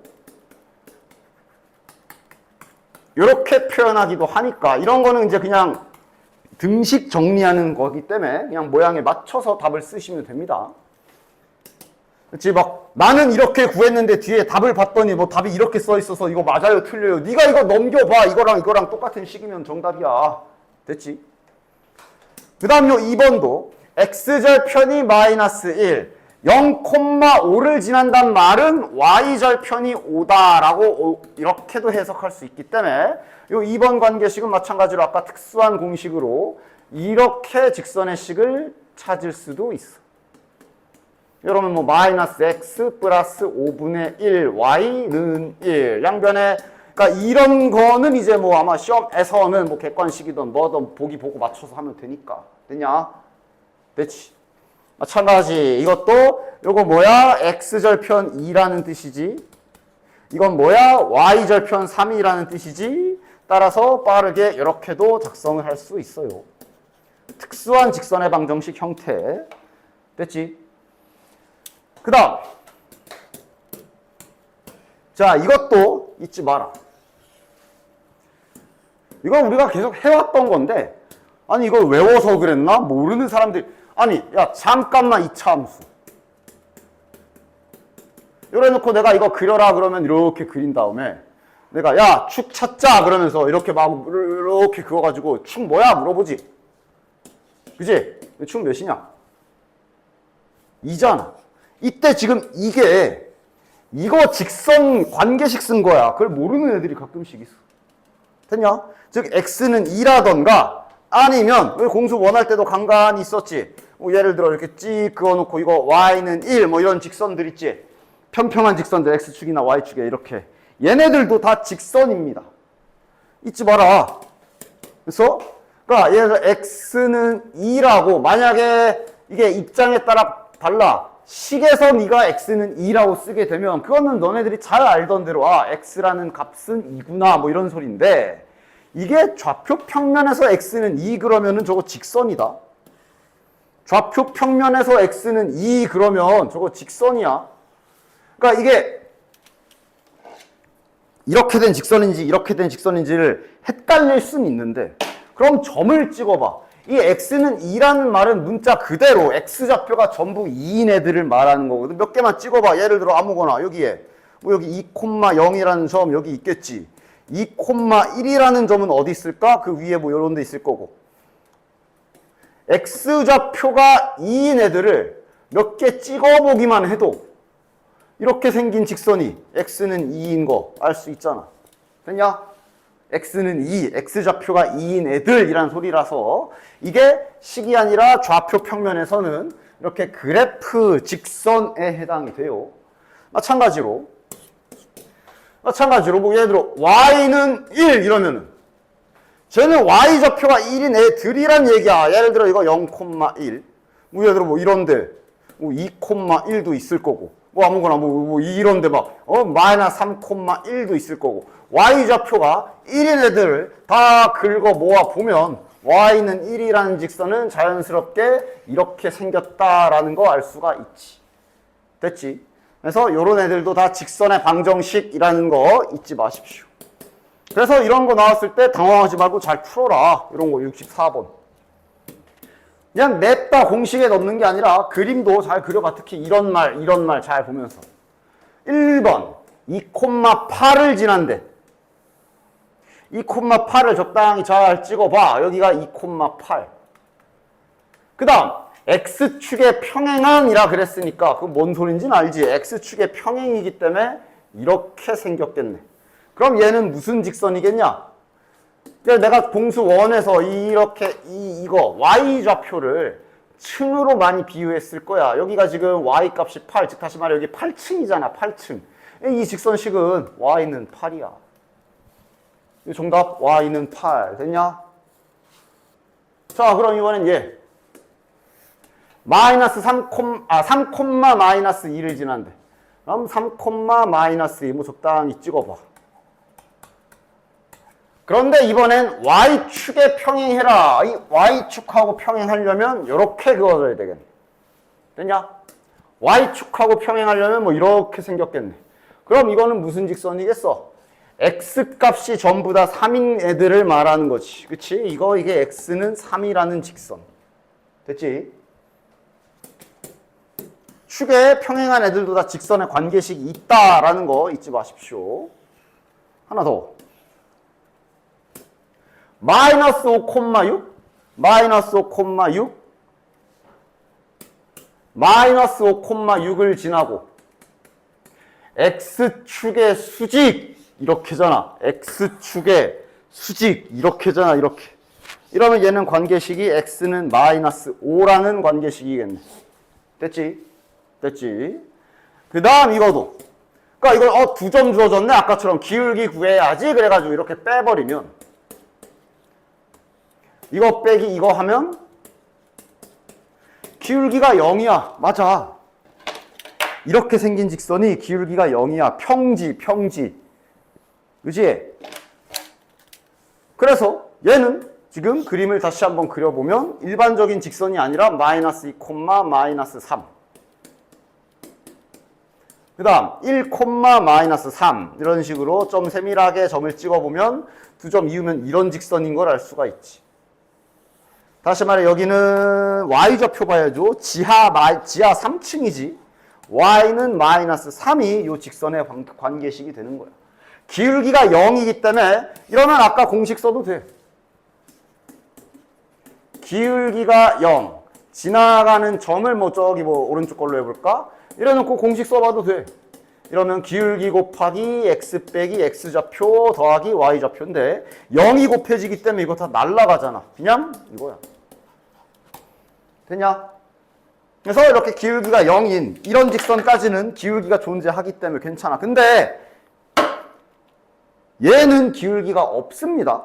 이렇게 표현하기도 하니까 이런 거는 이제 그냥 등식 정리하는 거기 때문에 그냥 모양에 맞춰서 답을 쓰시면 됩니다. 그렇지? 막 나는 이렇게 구했는데 뒤에 답을 봤더니 뭐 답이 이렇게 써 있어서 이거 맞아요, 틀려요. 네가 이거 넘겨봐. 이거랑 똑같은 식이면 정답이야. 됐지? 그 다음 요 2번도 x절편이 마이너스 1, 0,5를 지난단 말은 y절편이 5다라고 이렇게도 해석할 수 있기 때문에 요 2번 관계식은 마찬가지로 아까 특수한 공식으로 이렇게 직선의 식을 찾을 수도 있어. 이러면 뭐 마이너스 x 플러스 5분의 1 y는 1 양변에 그러니까 이런 거는 이제 뭐 아마 시험에서는 뭐 객관식이든 뭐든 보기 보고 맞춰서 하면 되니까. 됐냐? 됐지? 마찬가지 이것도 요거 뭐야? x절편 2라는 뜻이지. 이건 뭐야? y절편 3이라는 뜻이지. 따라서 빠르게 이렇게도 작성을 할 수 있어요. 특수한 직선의 방정식 형태. 됐지? 그 다음 자 이것도 잊지 마라. 이건 우리가 계속 해왔던 건데 아니 이걸 외워서 그랬나? 모르는 사람들이 아니 야 잠깐만 이차 함수 이래 놓고 내가 이거 그려라 그러면 이렇게 그린 다음에 내가 야 축 찾자 그러면서 이렇게 막 이렇게 그어가지고 축 뭐야 물어보지. 그지? 축 몇이냐? 2잖아. 이때 지금 이거 직선 관계식 쓴 거야. 그걸 모르는 애들이 가끔씩 있어. 됐냐? 즉 x는 2라던가 아니면 공수 원할 때도 간간히 있었지. 뭐 예를 들어 이렇게 찌 그어놓고 이거 y는 1 뭐 이런 직선들 있지. 평평한 직선들 x축이나 y축에 이렇게 얘네들도 다 직선입니다. 잊지 마라. 그래서 그러니까 예를 들어 x는 2라고 만약에 이게 입장에 따라 달라. 식에서 네가 x는 2라고 쓰게 되면 그거는 너네들이 잘 알던 대로 아 x라는 값은 2구나 뭐 이런 소리인데 이게 좌표 평면에서 x는 2 그러면은 저거 직선이다. 좌표 평면에서 x는 2 그러면 저거 직선이야. 그러니까 이게 이렇게 된 직선인지 이렇게 된 직선인지를 헷갈릴 수는 있는데 그럼 점을 찍어봐. 이 x는 2라는 말은 문자 그대로 x좌표가 전부 2인 애들을 말하는 거거든. 몇 개만 찍어봐. 예를 들어 아무거나 여기에 뭐 여기 2,0이라는 점 여기 있겠지. 2,1이라는 점은 어디 있을까? 그 위에 뭐 이런 데 있을 거고. x좌표가 2인 애들을 몇 개 찍어보기만 해도 이렇게 생긴 직선이 x는 2인 거 알 수 있잖아. 됐냐? x는 2, x좌표가 2인 애들이란 소리라서 이게 식이 아니라 좌표 평면에서는 이렇게 그래프 직선에 해당이 돼요. 마찬가지로 뭐 예를 들어 y는 1 이러면은 쟤는 y좌표가 1인 애들이란 얘기야. 예를 들어 이거 0,1 뭐 예를 들어 뭐 이런데 뭐 2,1도 있을 거고 뭐 아무거나 뭐 이런데 막 마이너스 3,1도 있을 거고 y좌표가 1인 애들을 다 긁어 모아 보면 y는 1이라는 직선은 자연스럽게 이렇게 생겼다라는 거 알 수가 있지. 됐지? 그래서 요런 애들도 다 직선의 방정식이라는 거 잊지 마십시오. 그래서 이런 거 나왔을 때 당황하지 말고 잘 풀어라. 이런 거 64번. 그냥 냅다 공식에 넣는 게 아니라 그림도 잘 그려봐. 특히 이런 말 잘 보면서. 1번 2,8을 지난데 2,8을 적당히 잘 찍어봐. 여기가 2,8. 그 다음 X축의 평행한이라 그랬으니까 그 뭔 소린지는 알지. X축의 평행이기 때문에 이렇게 생겼겠네. 그럼 얘는 무슨 직선이겠냐? 내가 공수 1에서 이렇게 이거 Y좌표를 층으로 많이 비유했을 거야. 여기가 지금 Y 값이 8, 즉 다시 말해 여기 8층이잖아. 8층. 이 직선식은 Y는 8이야. 정답 Y는 8. 됐냐? 자, 그럼 이번엔 얘. 마이너스 3, 마이너스 2를 지난데. 그럼 3, 마이너스 2 뭐 적당히 찍어봐. 그런데 이번엔 Y축에 평행해라. 이 Y축하고 평행하려면 이렇게 그어줘야 되겠네. 됐냐? Y축하고 평행하려면 뭐 이렇게 생겼겠네. 그럼 이거는 무슨 직선이겠어? X값이 전부 다 3인 애들을 말하는 거지. 그치? 이게 X는 3이라는 직선. 됐지? 축에 평행한 애들도 다 직선의 관계식이 있다라는 거 잊지 마십시오. 하나 더. 마이너스 5,6 마이너스 5,6 마이너스 5,6을 지나고 X축의 수직 이렇게잖아. X축의 수직 이렇게잖아. 이렇게. 이러면 얘는 관계식이 X는 마이너스 5라는 관계식이겠네. 됐지? 됐지? 그 다음 이거도. 그러니까 이걸 2점 주어졌네. 아까처럼 기울기 구해야지. 그래가지고 이렇게 빼버리면 이거 빼기 이거 하면 기울기가 0이야. 맞아. 이렇게 생긴 직선이 기울기가 0이야. 평지. 그치? 그래서 얘는 지금 그림을 다시 한번 그려보면 일반적인 직선이 아니라 마이너스 2, 마이너스 3. 그 다음 1, 마이너스 3 이런 식으로 좀 세밀하게 점을 찍어보면 2점 이으면 이런 직선인 걸 알 수가 있지. 다시 말해 여기는 Y좌표 봐야죠. 지하 3층이지. Y는 마이너스 3이 이 직선의 관계식이 되는 거야. 기울기가 0이기 때문에 이러면 아까 공식 써도 돼. 기울기가 0. 지나가는 점을 오른쪽 걸로 해볼까? 이래놓고 공식 써봐도 돼. 이러면 기울기 곱하기 x 빼기 x좌표 더하기 y좌표인데 0이 곱해지기 때문에 이거 다 날라가잖아. 그냥 이거야. 됐냐? 그래서 이렇게 기울기가 0인 이런 직선까지는 기울기가 존재하기 때문에 괜찮아. 근데 얘는 기울기가 없습니다.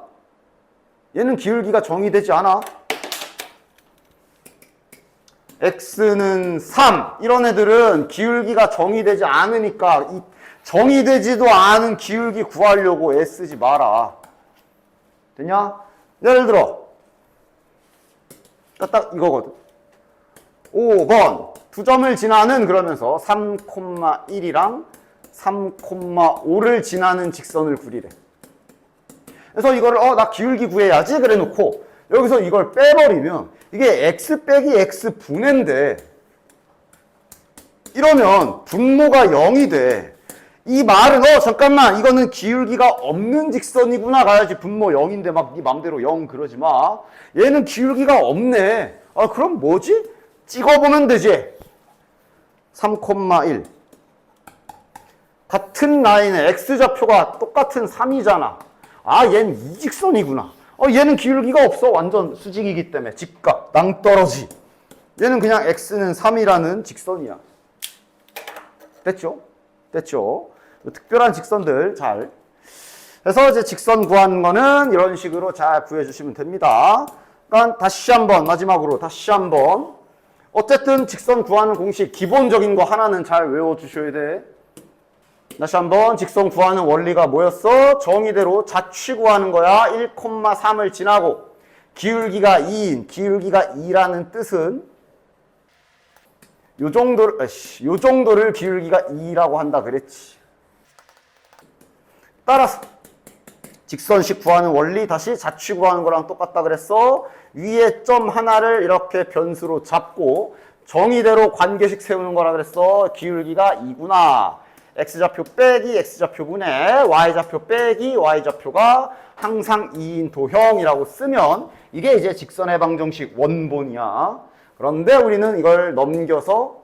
얘는 기울기가 정의되지 않아. x는 3 이런 애들은 기울기가 정의되지 않으니까 이 정의되지도 않은 기울기 구하려고 애쓰지 마라. 됐냐? 예를 들어 딱 이거거든. 5번 2점을 지나는 그러면서 3,1이랑 3,5를 지나는 직선을 그리래. 그래서 이거를 나 기울기 구해야지 그래 놓고 여기서 이걸 빼버리면 이게 x 빼기 x 분해인데 이러면 분모가 0이 돼. 이 말은 잠깐만 이거는 기울기가 없는 직선이구나 가야지. 분모 0인데 막 네 맘대로 0 그러지 마. 얘는 기울기가 없네. 그럼 뭐지? 찍어보면 되지. 3,1 같은 라인에 x좌표가 똑같은 3이잖아. 얘는 이 직선이구나. 얘는 기울기가 없어. 완전 수직이기 때문에. 직각, 낭떠러지. 얘는 그냥 x는 3이라는 직선이야. 됐죠? 됐죠? 특별한 직선들 잘. 그래서 이제 직선 구하는 거는 이런 식으로 잘 구해주시면 됩니다. 그러니까 다시 한번, 마지막으로 다시 한번. 어쨌든 직선 구하는 공식 기본적인 거 하나는 잘 외워주셔야 돼. 다시 한번 직선 구하는 원리가 뭐였어? 정의대로 자취 구하는 거야. 1,3을 지나고 기울기가 2인 기울기가 2라는 뜻은 요 정도를 기울기가 2라고 한다 그랬지. 따라서 직선식 구하는 원리 다시 자취 구하는 거랑 똑같다 그랬어. 위에 점 하나를 이렇게 변수로 잡고 정의대로 관계식 세우는 거라 그랬어. 기울기가 2구나. x좌표 빼기 x좌표분의 y좌표 빼기 y좌표가 항상 2인 도형이라고 쓰면 이게 이제 직선의 방정식 원본이야. 그런데 우리는 이걸 넘겨서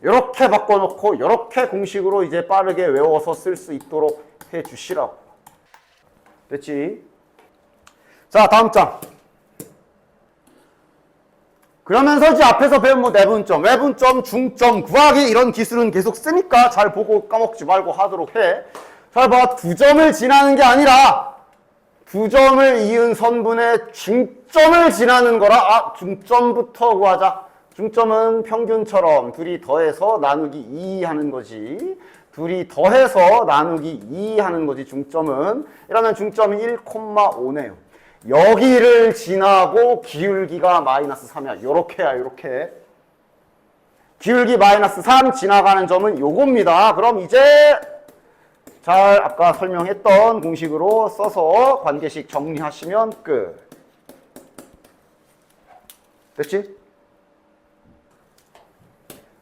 이렇게 바꿔놓고 이렇게 공식으로 이제 빠르게 외워서 쓸 수 있도록 해주시라고. 됐지? 자, 다음 장. 그러면서 이제 앞에서 배운 뭐 내분점, 외분점, 중점 구하기 이런 기술은 계속 쓰니까 잘 보고 까먹지 말고 하도록 해. 잘 봐. 2점을 지나는 게 아니라 2점을 이은 선분의 중점을 지나는 거라. 아, 중점부터 구하자. 중점은 평균처럼 둘이 더해서 나누기 2 하는 거지. 둘이 더해서 나누기 2 하는 거지, 중점은. 이러면 중점이 1,5네요. 여기를 지나고 기울기가 마이너스 3이야. 요렇게야, 요렇게. 기울기 마이너스 3 지나가는 점은 요겁니다. 그럼 이제 잘 아까 설명했던 공식으로 써서 관계식 정리하시면 끝. 됐지?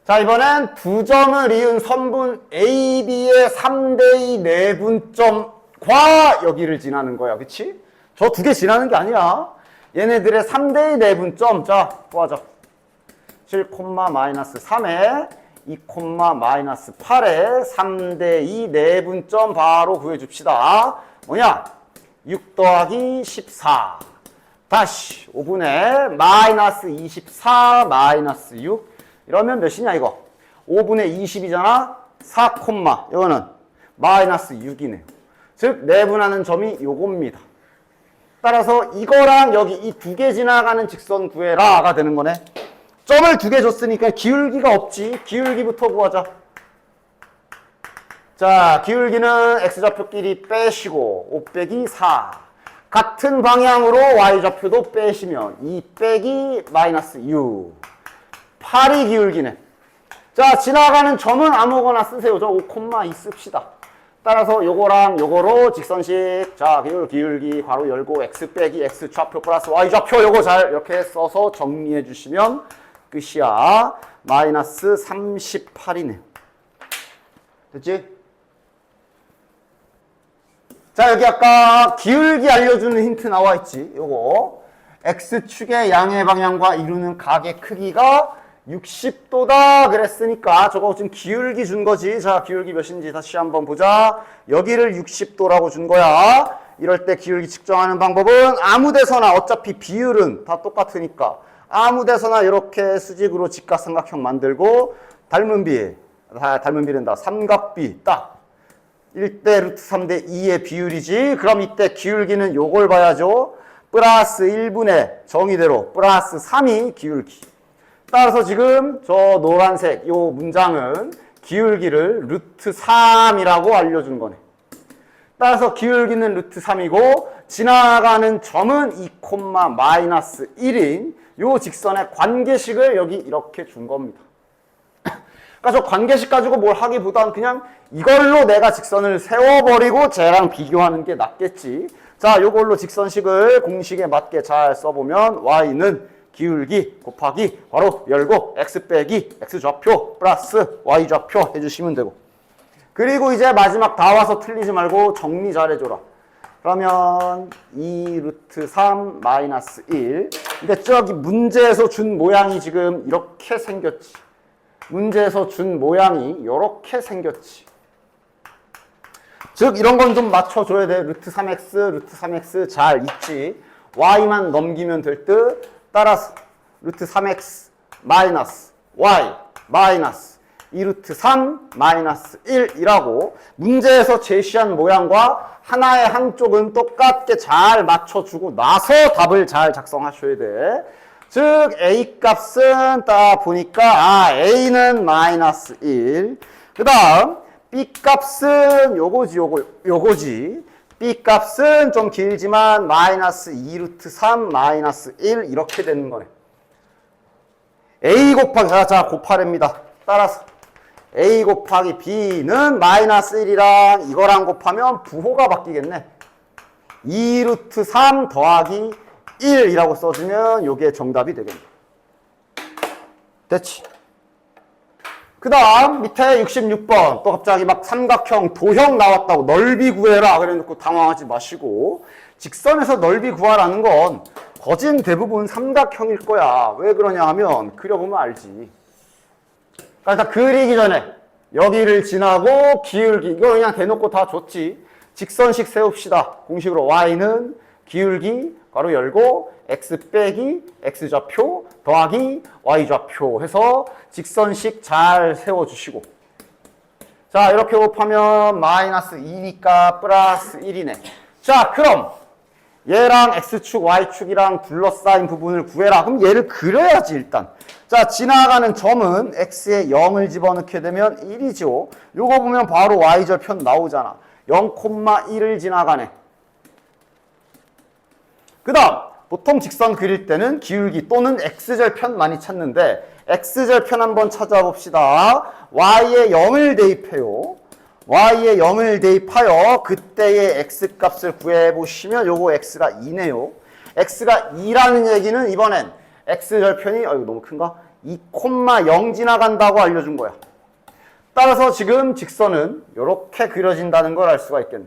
자, 이번엔 2점을 이은 선분 AB의 3대2 내분점과 여기를 지나는 거야. 그치? 저 2개 지나는 게 아니야. 얘네들의 3대2 내분점. 자, 구하자. 7, 마이너스 3에 2, 마이너스 8에 3대2 내분점 바로 구해줍시다. 뭐냐? 6 더하기 14. 다시 5분의 마이너스 24 마이너스 6. 이러면 몇이냐 이거? 5분의 20이잖아? 4, 이거는 마이너스 6이네요. 즉 내분하는 점이 요겁니다. 따라서 이거랑 여기 이 2개 지나가는 직선 구해라가 되는 거네. 점을 2개 줬으니까 기울기가 없지. 기울기부터 구하자. 자, 기울기는 x좌표끼리 빼시고 5 빼기 4. 같은 방향으로 y좌표도 빼시면 2 빼기 마이너스 6. 8이 기울기네. 자, 지나가는 점은 아무거나 쓰세요. 저 5,2 씁시다. 따라서 요거랑 요거로 직선식. 자, 기울기 괄호 열고 x 빼기 x 좌표 플러스 y 좌표 요거 잘 이렇게 써서 정리해 주시면 끝이야. 마이너스 38이네요. 됐지? 자, 여기 아까 기울기 알려주는 힌트 나와 있지. 요거 x축의 양의 방향과 이루는 각의 크기가 60도다 그랬으니까 저거 지금 기울기 준 거지. 자, 기울기 몇인지 다시 한번 보자. 여기를 60도라고 준 거야. 이럴 때 기울기 측정하는 방법은 아무 데서나 어차피 비율은 다 똑같으니까 아무 데서나 이렇게 수직으로 직각삼각형 만들고 닮은 비된다. 삼각비 딱 1대 루트 3대 2의 비율이지. 그럼 이때 기울기는 요걸 봐야죠. 플러스 1분의 정의대로 플러스 3이 기울기. 따라서 지금 저 노란색 요 문장은 기울기를 루트 3이라고 알려준 거네. 따라서 기울기는 루트 3이고 지나가는 점은 2, 마이너스 1인 요 직선의 관계식을 여기 이렇게 준 겁니다. 그러니까 저 관계식 가지고 뭘 하기보단 그냥 이걸로 내가 직선을 세워버리고 쟤랑 비교하는 게 낫겠지. 자, 요걸로 직선식을 공식에 맞게 잘 써보면 y는 기울기 곱하기 괄호 열고 x 빼기 x좌표 플러스 y좌표 해주시면 되고. 그리고 이제 마지막 다 와서 틀리지 말고 정리 잘 해줘라. 그러면 2 루트 3 마이너스 1. 근데 저기 문제에서 준 모양이 지금 이렇게 생겼지. 문제에서 준 모양이 이렇게 생겼지. 즉 이런 건 좀 맞춰줘야 돼. 루트 3x 루트 3x 잘 있지. y만 넘기면 될 듯. 따라서 루트 3x 마이너스 y 마이너스 2 루트 3 마이너스 1이라고 문제에서 제시한 모양과 하나의 한쪽은 똑같게 잘 맞춰주고 나서 답을 잘 작성하셔야 돼. 즉 a 값은 딱 보니까 a는 마이너스 1. 그 다음 b 값은 요거지. b 값은 좀 길지만 마이너스 2 루트 3 마이너스 1 이렇게 되는 거네. a 곱하기 자 곱하랍니다. 따라서 a 곱하기 b는 마이너스 1이랑 이거랑 곱하면 부호가 바뀌겠네. 2루트 3 더하기 1이라고 써주면 요게 정답이 되겠네. 됐지? 그 다음 밑에 66번 또 갑자기 막 삼각형 도형 나왔다고 넓이 구해라 그래놓고 당황하지 마시고, 직선에서 넓이 구하라는 건 거진 대부분 삼각형일 거야. 왜 그러냐 하면 그려보면 알지. 그러니까 일단 그리기 전에 여기를 지나고 기울기 이거 그냥 대놓고 다 줬지. 직선식 세웁시다. 공식으로 y는 기울기 괄호 열고 x 빼기 x좌표 더하기 y좌표 해서 직선식 잘 세워주시고, 자 이렇게 곱하면 마이너스 2니까 플러스 1이네. 자 그럼 얘랑 x축 y축이랑 둘러싸인 부분을 구해라. 그럼 얘를 그려야지 일단. 자 지나가는 점은 x에 0을 집어넣게 되면 1이죠. 요거 보면 바로 y절편 나오잖아. 0,1을 지나가네. 그 다음 보통 직선 그릴 때는 기울기 또는 x절편 많이 찾는데, x절편 한번 찾아봅시다. y에 0을 대입해요. y에 0을 대입하여 그때의 x값을 구해보시면 요거 x가 2네요. x가 2라는 얘기는 이번엔 x절편이 이거 너무 큰가? 2,0 지나간다고 알려준 거야. 따라서 지금 직선은 이렇게 그려진다는 걸 알 수가 있겠네.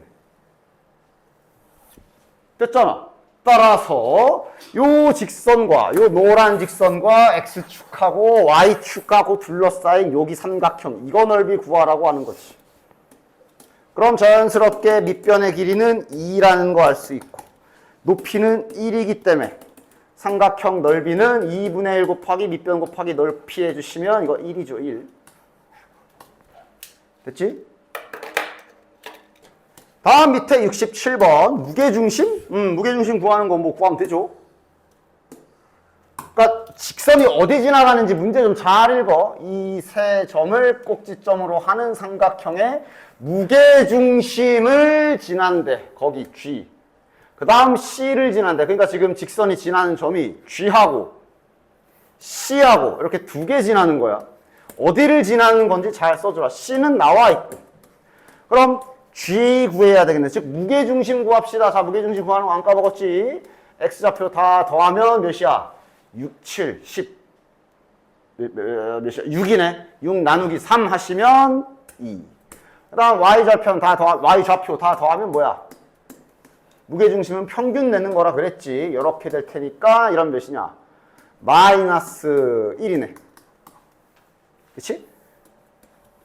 됐잖아. 따라서 요 직선과 요 노란 직선과 x축하고 y축하고 둘러싸인 여기 삼각형 이거 넓이 구하라고 하는 거지. 그럼 자연스럽게 밑변의 길이는 2라는 거 알 수 있고, 높이는 1이기 때문에 삼각형 넓이는 2분의 1 곱하기 밑변 곱하기 넓이 해주시면 이거 1이죠. 1. 됐지? 다음 밑에 67번 무게중심? 무게중심 구하는 거 뭐 구하면 되죠. 그러니까 직선이 어디 지나가는지 문제 좀 잘 읽어. 이 세 점을 꼭지점으로 하는 삼각형의 무게중심을 지난대. 거기 G. 그 다음 C를 지난대. 그러니까 지금 직선이 지나는 점이 G하고 C하고 이렇게 두 개 지나는 거야. 어디를 지나는 건지 잘 써주라. C는 나와 있고. 그럼 G 구해야 되겠네. 즉 무게중심 구합시다. 자 무게중심 구하는 거 안 까먹었지. X좌표 다 더하면 몇이야? 6, 7, 10 몇이야? 6이네. 6 나누기 3 하시면 2. 그 다음 Y좌표 다 더하면 뭐야? 무게중심은 평균 내는 거라 그랬지. 이렇게 될 테니까 이런 몇이냐? 마이너스 1이네. 그치?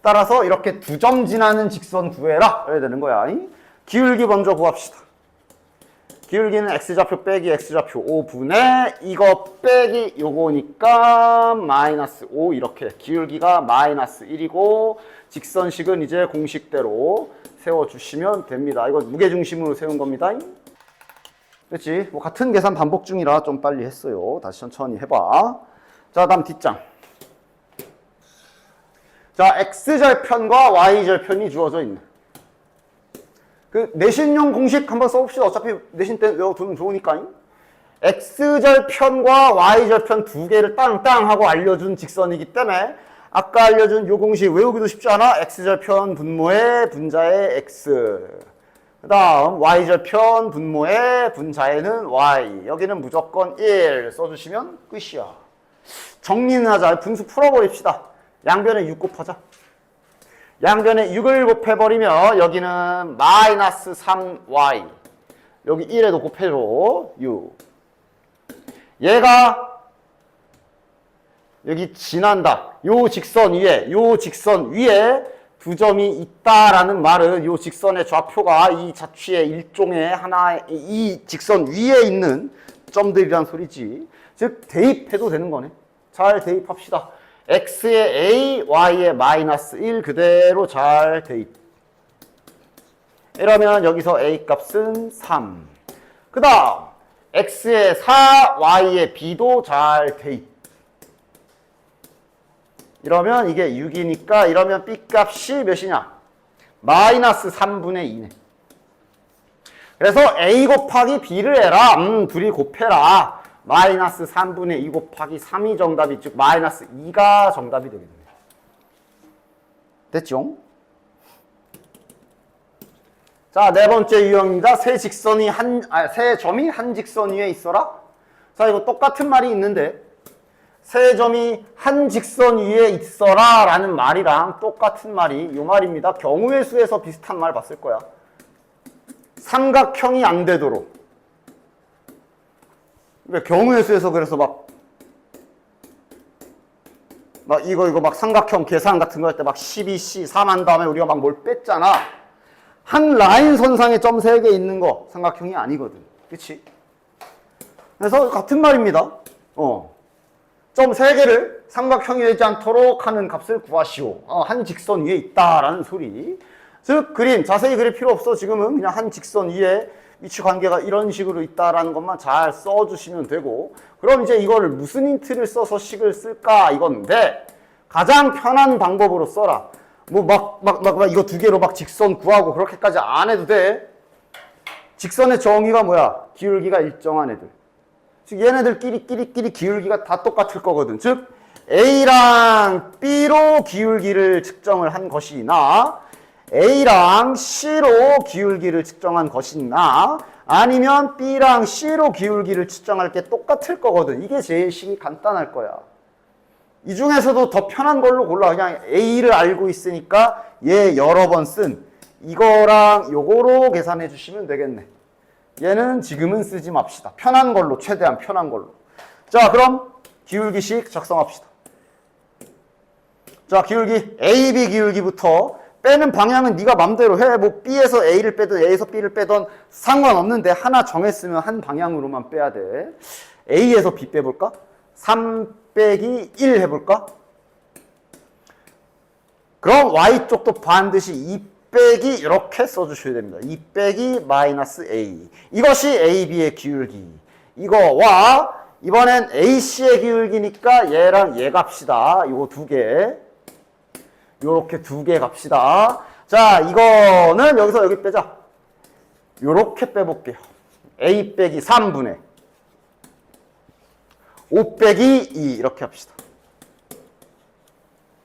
따라서 이렇게 두 점 지나는 직선 구해라. 이래야 되는 거야. 기울기 먼저 구합시다. 기울기는 x좌표 빼기 x좌표 5분의 이거 빼기 요거니까 마이너스 5 이렇게. 기울기가 마이너스 1이고 직선식은 이제 공식대로 세워주시면 됩니다. 이거 무게중심으로 세운 겁니다. 그렇지? 뭐 같은 계산 반복 중이라 좀 빨리 했어요. 다시 천천히 해봐. 자 다음 뒷장. 자, x절편과 y절편이 주어져 있네. 그 내신용 공식 한번 써봅시다. 어차피 내신 때 외워두면 좋으니까. x절편과 y절편 두 개를 땅땅 하고 알려준 직선이기 때문에 아까 알려준 요 공식 외우기도 쉽지 않아? x절편 분모의 분자의 x. 그 다음 y절편 분모의 분자에는 y. 여기는 무조건 1 써주시면 끝이야. 정리는 하자. 분수 풀어버립시다. 양변에 6 곱하자. 양변에 6을 곱해버리면 여기는 마이너스 3y. 여기 1에도 곱해줘. 6. 얘가 여기 지난다. 요 직선 위에 두 점이 있다라는 말은 요 직선의 좌표가 이 자취의 일종의 하나의 이 직선 위에 있는 점들이란 소리지. 즉 대입해도 되는 거네. 잘 대입합시다. x의 a, y의 마이너스 1 그대로 잘 대입. 이러면 여기서 a 값은 3. 그 다음 x의 4, y의 b도 잘 대입. 이러면 이게 6이니까 이러면 b 값이 몇이냐? 마이너스 3분의 2네. 그래서 a 곱하기 b를 해라. 둘이 곱해라. 마이너스 3분의 2 곱하기 3이 정답이, 즉 마이너스 2가 정답이 되겠네. 됐죠? 자, 네 번째 유형입니다. 세 점이 한 직선 위에 있어라. 자, 이거 똑같은 말이 있는데, 세 점이 한 직선 위에 있어라 라는 말이랑 똑같은 말이 요 말입니다. 경우의 수에서 비슷한 말 봤을 거야. 삼각형이 안 되도록. 왜 경우의 수에서 그래서 막 이거 막 삼각형 계산 같은 거 할 때 막 12C 3한 다음에 우리가 막 뭘 뺐잖아. 한 라인 선상에 점 3개 있는 거 삼각형이 아니거든. 그치? 그래서 같은 말입니다. 점 3개를 삼각형이 되지 않도록 하는 값을 구하시오. 한 직선 위에 있다라는 소리. 즉 자세히 그릴 필요 없어. 지금은 그냥 한 직선 위에 위치 관계가 이런 식으로 있다라는 것만 잘 써주시면 되고, 그럼 이제 이거를 무슨 힌트를 써서 식을 쓸까 이건데, 가장 편한 방법으로 써라. 뭐 이거 두 개로 막 직선 구하고 그렇게까지 안 해도 돼. 직선의 정의가 뭐야? 기울기가 일정한 애들. 즉 얘네들끼리 기울기가 다 똑같을 거거든. 즉 A랑 B로 기울기를 측정을 한 것이나 A랑 C로 기울기를 측정한 것이나 아니면 B랑 C로 기울기를 측정할 게 똑같을 거거든. 이게 제일 식이 간단할 거야. 이 중에서도 더 편한 걸로 골라. 그냥 A를 알고 있으니까 얘 여러 번 쓴 이거랑 요거로 계산해 주시면 되겠네. 얘는 지금은 쓰지 맙시다. 편한 걸로, 최대한 편한 걸로. 자, 그럼 기울기식 작성합시다. 자, 기울기 AB 기울기부터 빼는 방향은 네가 맘대로 해. 뭐 B에서 A를 빼든 A에서 B를 빼든 상관없는데 하나 정했으면 한 방향으로만 빼야 돼. A에서 B 빼볼까? 3 빼기 1 해볼까? 그럼 Y쪽도 반드시 2 빼기 이렇게 써주셔야 됩니다. 2 빼기 마이너스 A. 이것이 AB의 기울기. 이거와 이번엔 AC의 기울기니까 얘랑 얘 갑시다. 이거 두 개. 요렇게 두 개 갑시다. 자, 이거는 여기서 여기 빼자. 요렇게 빼볼게요. A 빼기 3분의 5 빼기 2 이렇게 합시다.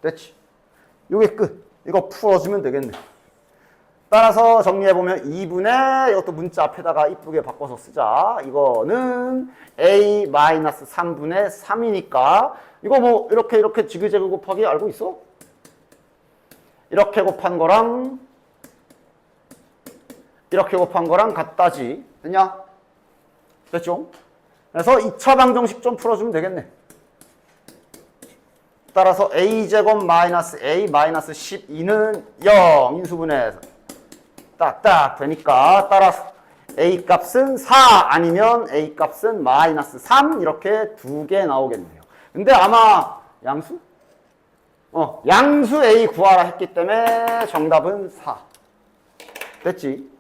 됐지? 요게 끝. 이거 풀어주면 되겠네. 따라서 정리해보면 2분의 이것도 문자 앞에다가 이쁘게 바꿔서 쓰자. 이거는 A-3분의 3이니까 이거 뭐 이렇게 지그재그 곱하기 알고 있어? 이렇게 곱한 거랑 이렇게 곱한 거랑 같다지. 됐냐? 됐죠? 그래서 2차 방정식 좀 풀어주면 되겠네. 따라서 a제곱 마이너스 a 마이너스 12는 0 인수분해 딱딱 되니까 따라서 a 값은 4 아니면 a 값은 마이너스 3 이렇게 두 개 나오겠네요. 근데 아마 양수? 양수 a 구하라 했기 때문에 정답은 4. 됐지?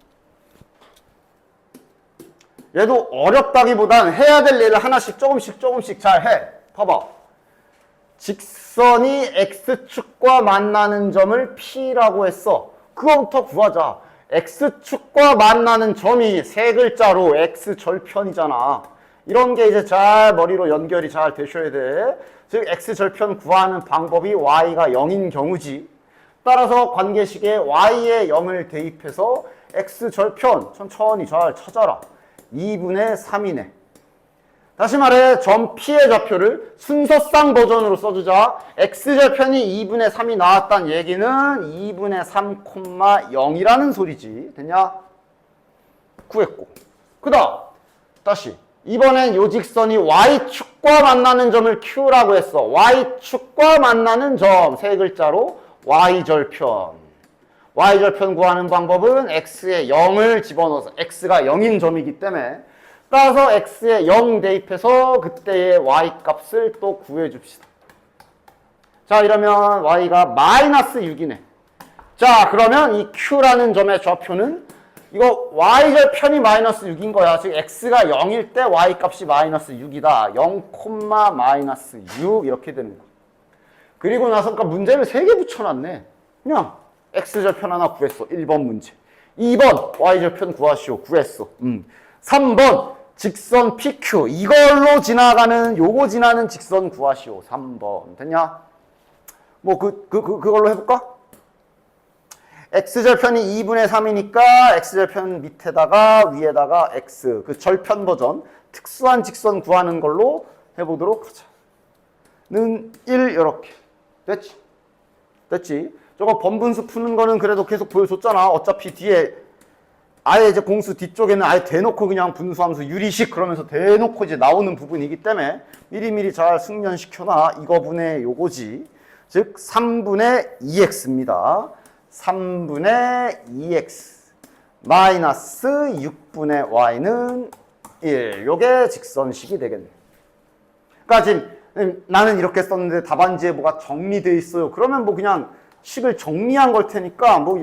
얘도 어렵다기보단 해야 될 일을 하나씩 조금씩 잘 해. 봐봐. 직선이 x축과 만나는 점을 P라고 했어. 그거부터 구하자. x축과 만나는 점이 세 글자로 x절편이잖아. 이런 게 이제 잘 머리로 연결이 잘 되셔야 돼. 즉 x절편 구하는 방법이 y가 0인 경우지. 따라서 관계식에 y에 0을 대입해서 x절편 천천히 잘 찾아라. 2분의 3이네. 다시 말해 점 P의 좌표를 순서상 버전으로 써주자. x절편이 2분의 3이 나왔다는 얘기는 2분의 3, 0이라는 소리지. 됐냐? 구했고. 그 다음 다시 이번엔 요 직선이 y축과 만나는 점을 Q라고 했어. y축과 만나는 점 세 글자로 y절편. y절편 구하는 방법은 x에 0을 집어넣어서 x가 0인 점이기 때문에 따라서 x에 0 대입해서 그때의 y 값을 또 구해줍시다. 자, 이러면 y가 마이너스 6이네. 자, 그러면 이 q라는 점의 좌표는 이거 y절편이 마이너스 6인 거야. 즉 x가 0일 때 y 값이 마이너스 6이다. 0, 마이너스 6 이렇게 되는 거야. 그리고 나서 그러니까 문제를 3개 붙여놨네. 그냥 x절편 하나 구했어. 1번 문제. 2번 y절편 구하시오. 구했어. 3번 직선 PQ 이걸로 지나가는 요거 지나는 직선 구하시오. 3번 됐냐? 뭐 그걸로 해볼까? x절편이 2분의 3이니까 x절편 밑에다가 위에다가 x 그 절편 버전 특수한 직선 구하는 걸로 해보도록 하자. 는 1 이렇게 됐지? 됐지? 저거 번분수 푸는 거는 그래도 계속 보여줬잖아. 어차피 뒤에 아예 이제 공수 뒤쪽에는 아예 대놓고 그냥 분수함수 유리식 그러면서 대놓고 이제 나오는 부분이기 때문에 미리미리 잘 숙련시켜놔. 이거분의 요거지. 즉 3분의 2x입니다. 3분의 2x 마이너스 6분의 y는 1. 요게 직선식이 되겠네. 그러니까 지금 나는 이렇게 썼는데 답안지에 뭐가 정리되어 있어요. 그러면 뭐 그냥 식을 정리한 걸 테니까 뭐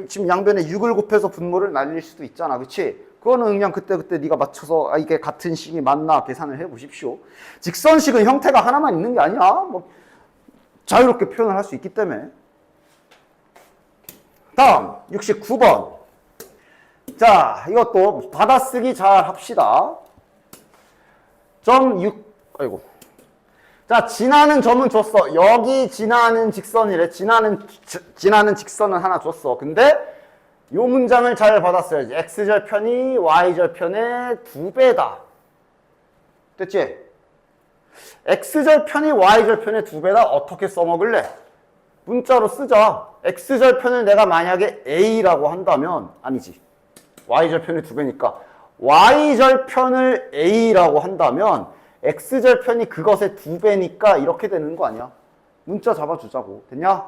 지금 양변에 6을 곱해서 분모를 날릴 수도 있잖아. 그치? 그거는 그냥 그때그때 네가 맞춰서 이게 같은 식이 맞나 계산을 해 보십시오. 직선식은 형태가 하나만 있는 게 아니야. 뭐 자유롭게 표현을 할 수 있기 때문에. 다음 69번. 자, 이것도 받아쓰기 잘 합시다. 점 6, 아이고. 자, 지나는 점은 줬어. 여기 지나는 직선이래. 지나는 직선은 하나 줬어. 근데 요 문장을 잘 받았어야지. x절편이 y절편의 2배다. 됐지? x절편이 y절편의 2배다. 어떻게 써먹을래? 문자로 쓰자. x절편을 내가 만약에 a라고 한다면 아니지. y절편의 2배니까 y절편을 a라고 한다면 x절편이 그것의 2배니까 이렇게 되는 거 아니야? 문자 잡아주자고. 됐냐?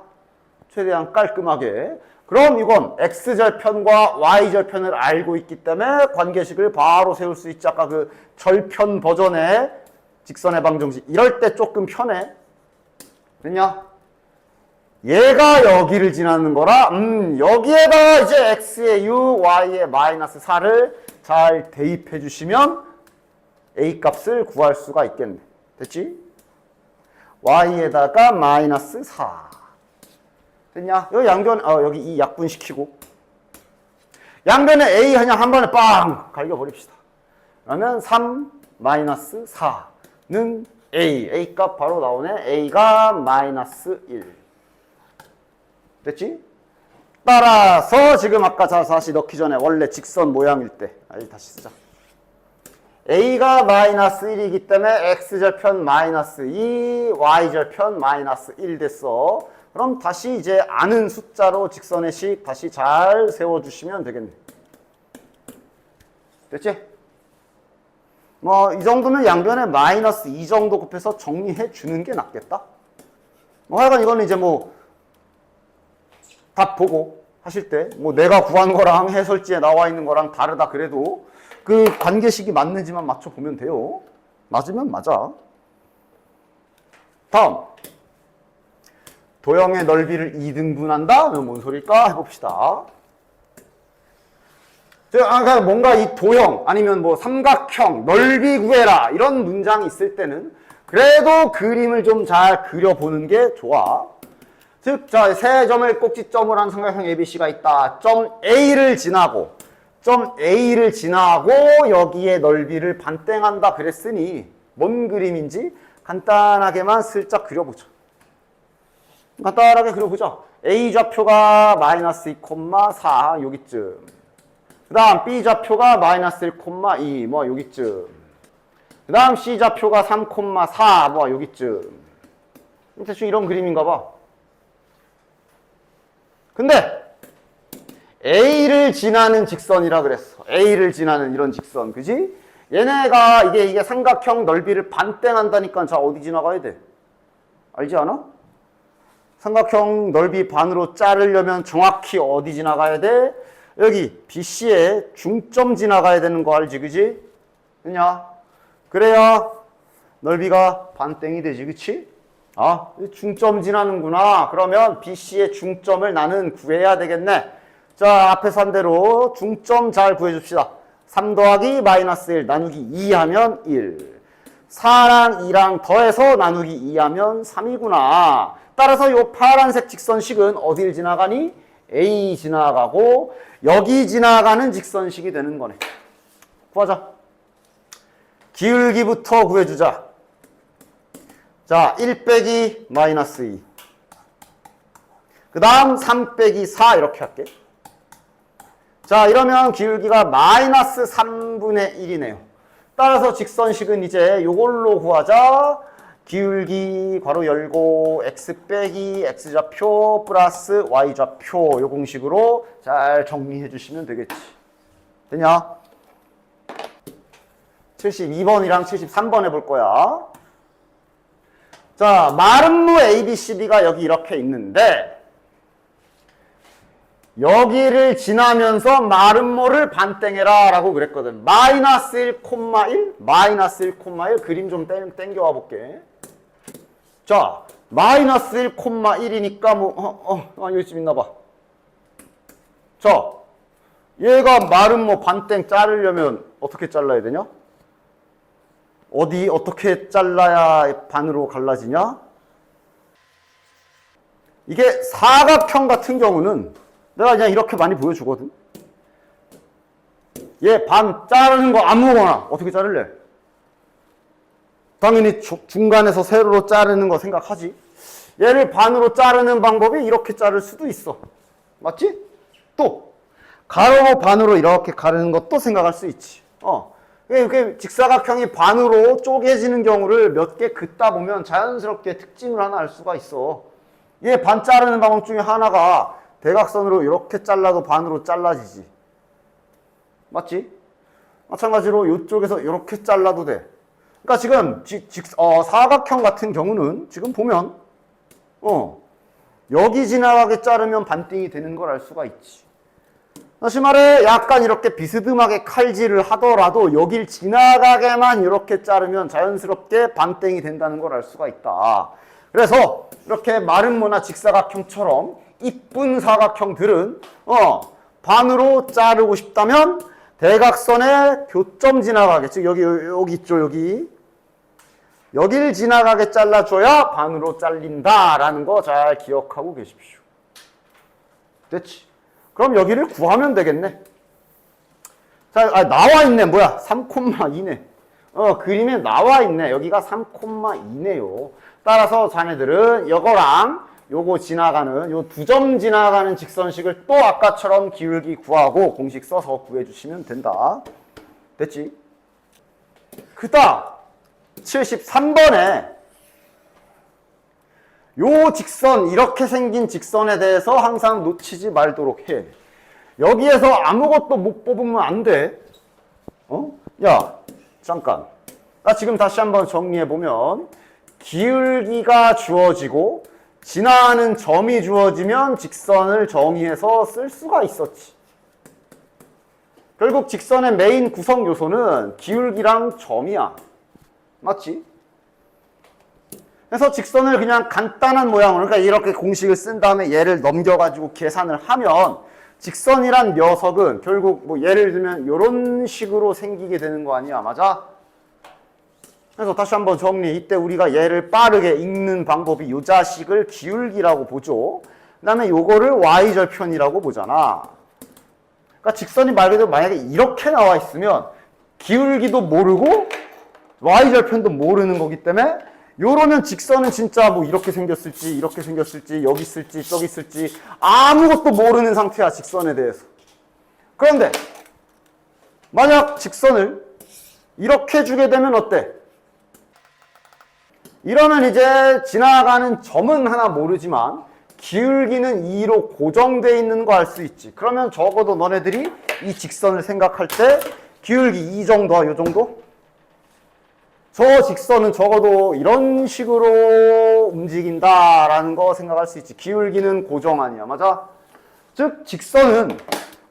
최대한 깔끔하게. 그럼 이건 x절편과 y절편을 알고 있기 때문에 관계식을 바로 세울 수 있지. 아까 그 절편 버전의 직선의 방정식. 이럴 때 조금 편해. 됐냐? 얘가 여기를 지나는 거라 여기에다 이제 x의 6, y의 마이너스 4를 잘 대입해 주시면 a 값을 구할 수가 있겠네. 됐지? y에다가 마이너스 4. 됐냐? 여기 양변, 여기 이 약분시키고. 양변에 a 그냥 한 번에 빵! 갈겨버립시다. 그러면 3 마이너스 4는 a 값 바로 나오네. a가 마이너스 1. 됐지? 따라서 지금 아까 다시 넣기 전에 원래 직선 모양일 때 다시 쓰자. a가 마이너스 1이기 때문에 x절편 마이너스 2, y절편 마이너스 1 됐어. 그럼 다시 이제 아는 숫자로 직선의 식 다시 잘 세워주시면 되겠네. 됐지? 뭐 이 정도면 양변에 마이너스 2 정도 곱해서 정리해 주는 게 낫겠다. 뭐 하여간 이거는 이제 뭐 답 보고 하실 때 뭐 내가 구한 거랑 해설지에 나와 있는 거랑 다르다 그래도 그 관계식이 맞는지만 맞춰보면 돼요. 맞으면 맞아. 다음. 도형의 넓이를 2등분한다? 뭔 소릴까? 해봅시다. 아까 뭔가 이 도형 아니면 뭐 삼각형, 넓이 구해라 이런 문장이 있을 때는 그래도 그림을 좀 잘 그려보는 게 좋아. 즉, 자, 세 점을 꼭지점으로 한 삼각형 ABC가 있다. 점 A를 지나고 여기에 넓이를 반땡한다 그랬으니 뭔 그림인지 간단하게만 슬쩍 그려보자. 간단하게 그려보자. A 좌표가 마이너스 2,4 여기쯤. 그 다음 B 좌표가 마이너스 1,2 뭐 여기쯤. 그 다음 C 좌표가 3,4 뭐 여기쯤. 대충 이런 그림인가 봐. 근데 A를 지나는 직선이라 그랬어. A를 지나는 이런 직선, 그지? 얘네가 이게 삼각형 넓이를 반땡한다니까 자 어디 지나가야 돼? 알지 않아? 삼각형 넓이 반으로 자르려면 정확히 어디 지나가야 돼? 여기 BC의 중점 지나가야 되는 거 알지, 그지? 그냐? 그래야 넓이가 반땡이 되지, 그치? 중점 지나는구나. 그러면 BC의 중점을 나는 구해야 되겠네. 자, 앞에서 한 대로 중점 잘 구해줍시다. 3 더하기 마이너스 1 나누기 2 하면 1. 4랑 2랑 더해서 나누기 2 하면 3이구나. 따라서 이 파란색 직선식은 어딜 지나가니? A 지나가고 여기 지나가는 직선식이 되는 거네. 구하자. 기울기부터 구해주자. 자, 1 빼기 마이너스 2. 그 다음 3 빼기 4 이렇게 할게. 자, 이러면 기울기가 마이너스 3분의 1이네요. 따라서 직선식은 이제 요걸로 구하자. 기울기 괄호 열고 x 빼기 x좌표 플러스 y좌표 요 공식으로 잘 정리해 주시면 되겠지. 되냐? 72번이랑 73번 해볼 거야. 자, 마름모 ABCD가 여기 이렇게 있는데 여기를 지나면서 마름모를 반땡해라 라고 그랬거든. 마이너스 1,1 마이너스 1,1 그림 좀 땡겨와 볼게. 자, 마이너스 1,1이니까 여기 좀 있나 봐. 자, 얘가 마름모 반땡 자르려면 어떻게 잘라야 되냐? 어떻게 잘라야 반으로 갈라지냐? 이게 사각형 같은 경우는 내가 그냥 이렇게 많이 보여주거든. 얘 반 자르는 거 아무거나 어떻게 자를래? 당연히 중간에서 세로로 자르는 거 생각하지. 얘를 반으로 자르는 방법이 이렇게 자를 수도 있어. 맞지? 또 가로로 반으로 이렇게 가르는 것도 생각할 수 있지. 이렇게 직사각형이 반으로 쪼개지는 경우를 몇 개 긋다 보면 자연스럽게 특징을 하나 알 수가 있어. 얘 반 자르는 방법 중에 하나가 대각선으로 이렇게 잘라도 반으로 잘라지지. 맞지? 마찬가지로 이쪽에서 이렇게 잘라도 돼. 그러니까 지금 사각형 같은 경우는 지금 보면 여기 지나가게 자르면 반띵이 되는 걸 알 수가 있지. 다시 말해 약간 이렇게 비스듬하게 칼질을 하더라도 여길 지나가게만 이렇게 자르면 자연스럽게 반땡이 된다는 걸 알 수가 있다. 그래서 이렇게 마름모나 직사각형처럼 이쁜 사각형들은 반으로 자르고 싶다면 대각선의 교점 지나가게, 즉 여기 있죠, 여길 지나가게 잘라줘야 반으로 잘린다라는 거 잘 기억하고 계십시오. 됐지? 그럼 여기를 구하면 되겠네. 자, 나와 있네. 뭐야? 3,2네. 그림에 나와 있네. 여기가 3,2네요. 따라서 자네들은 요거랑 요거 지나가는 요 두 점 지나가는 직선식을 또 아까처럼 기울기 구하고 공식 써서 구해주시면 된다. 됐지? 그다음 73번에 요 직선, 이렇게 생긴 직선에 대해서 항상 놓치지 말도록 해. 여기에서 아무것도 못 뽑으면 안 돼. 야, 잠깐. 나 지금 다시 한번 정리해보면 기울기가 주어지고 지나는 점이 주어지면 직선을 정의해서 쓸 수가 있었지. 결국 직선의 메인 구성 요소는 기울기랑 점이야. 맞지? 그래서 직선을 그냥 간단한 모양으로, 그러니까 이렇게 공식을 쓴 다음에 얘를 넘겨가지고 계산을 하면 직선이란 녀석은 결국 뭐 예를 들면 이런 식으로 생기게 되는 거 아니야? 맞아? 그래서 다시 한번 정리. 이때 우리가 얘를 빠르게 읽는 방법이 이 자식을 기울기라고 보죠. 그 다음에 요거를 y절편이라고 보잖아. 그러니까 직선이 말 그대로 만약에 이렇게 나와 있으면 기울기도 모르고 y절편도 모르는 거기 때문에 요러면 직선은 진짜 뭐 이렇게 생겼을지 여기 있을지 저기 있을지 아무것도 모르는 상태야, 직선에 대해서. 그런데 만약 직선을 이렇게 주게 되면 어때? 이러면 이제 지나가는 점은 하나 모르지만 기울기는 2로 고정되어 있는 거 알 수 있지. 그러면 적어도 너네들이 이 직선을 생각할 때 기울기 2 정도와 요 정도? 저 직선은 적어도 이런 식으로 움직인다라는 거 생각할 수 있지. 기울기는 고정 아니야. 맞아? 즉 직선은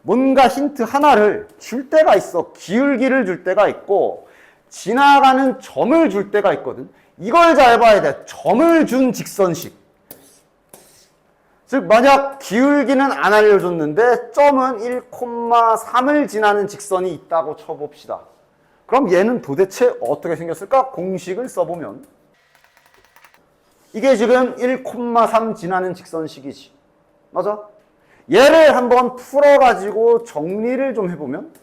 뭔가 힌트 하나를 줄 때가 있어. 기울기를 줄 때가 있고 지나가는 점을 줄 때가 있거든. 이걸 잘 봐야 돼. 점을 준 직선식. 즉 만약 기울기는 안 알려줬는데 점은 1,3을 지나는 직선이 있다고 쳐봅시다. 그럼 얘는 도대체 어떻게 생겼을까? 공식을 써보면 이게 지금 1,3 지나는 직선식이지. 맞아? 얘를 한번 풀어가지고 정리를 좀 해보면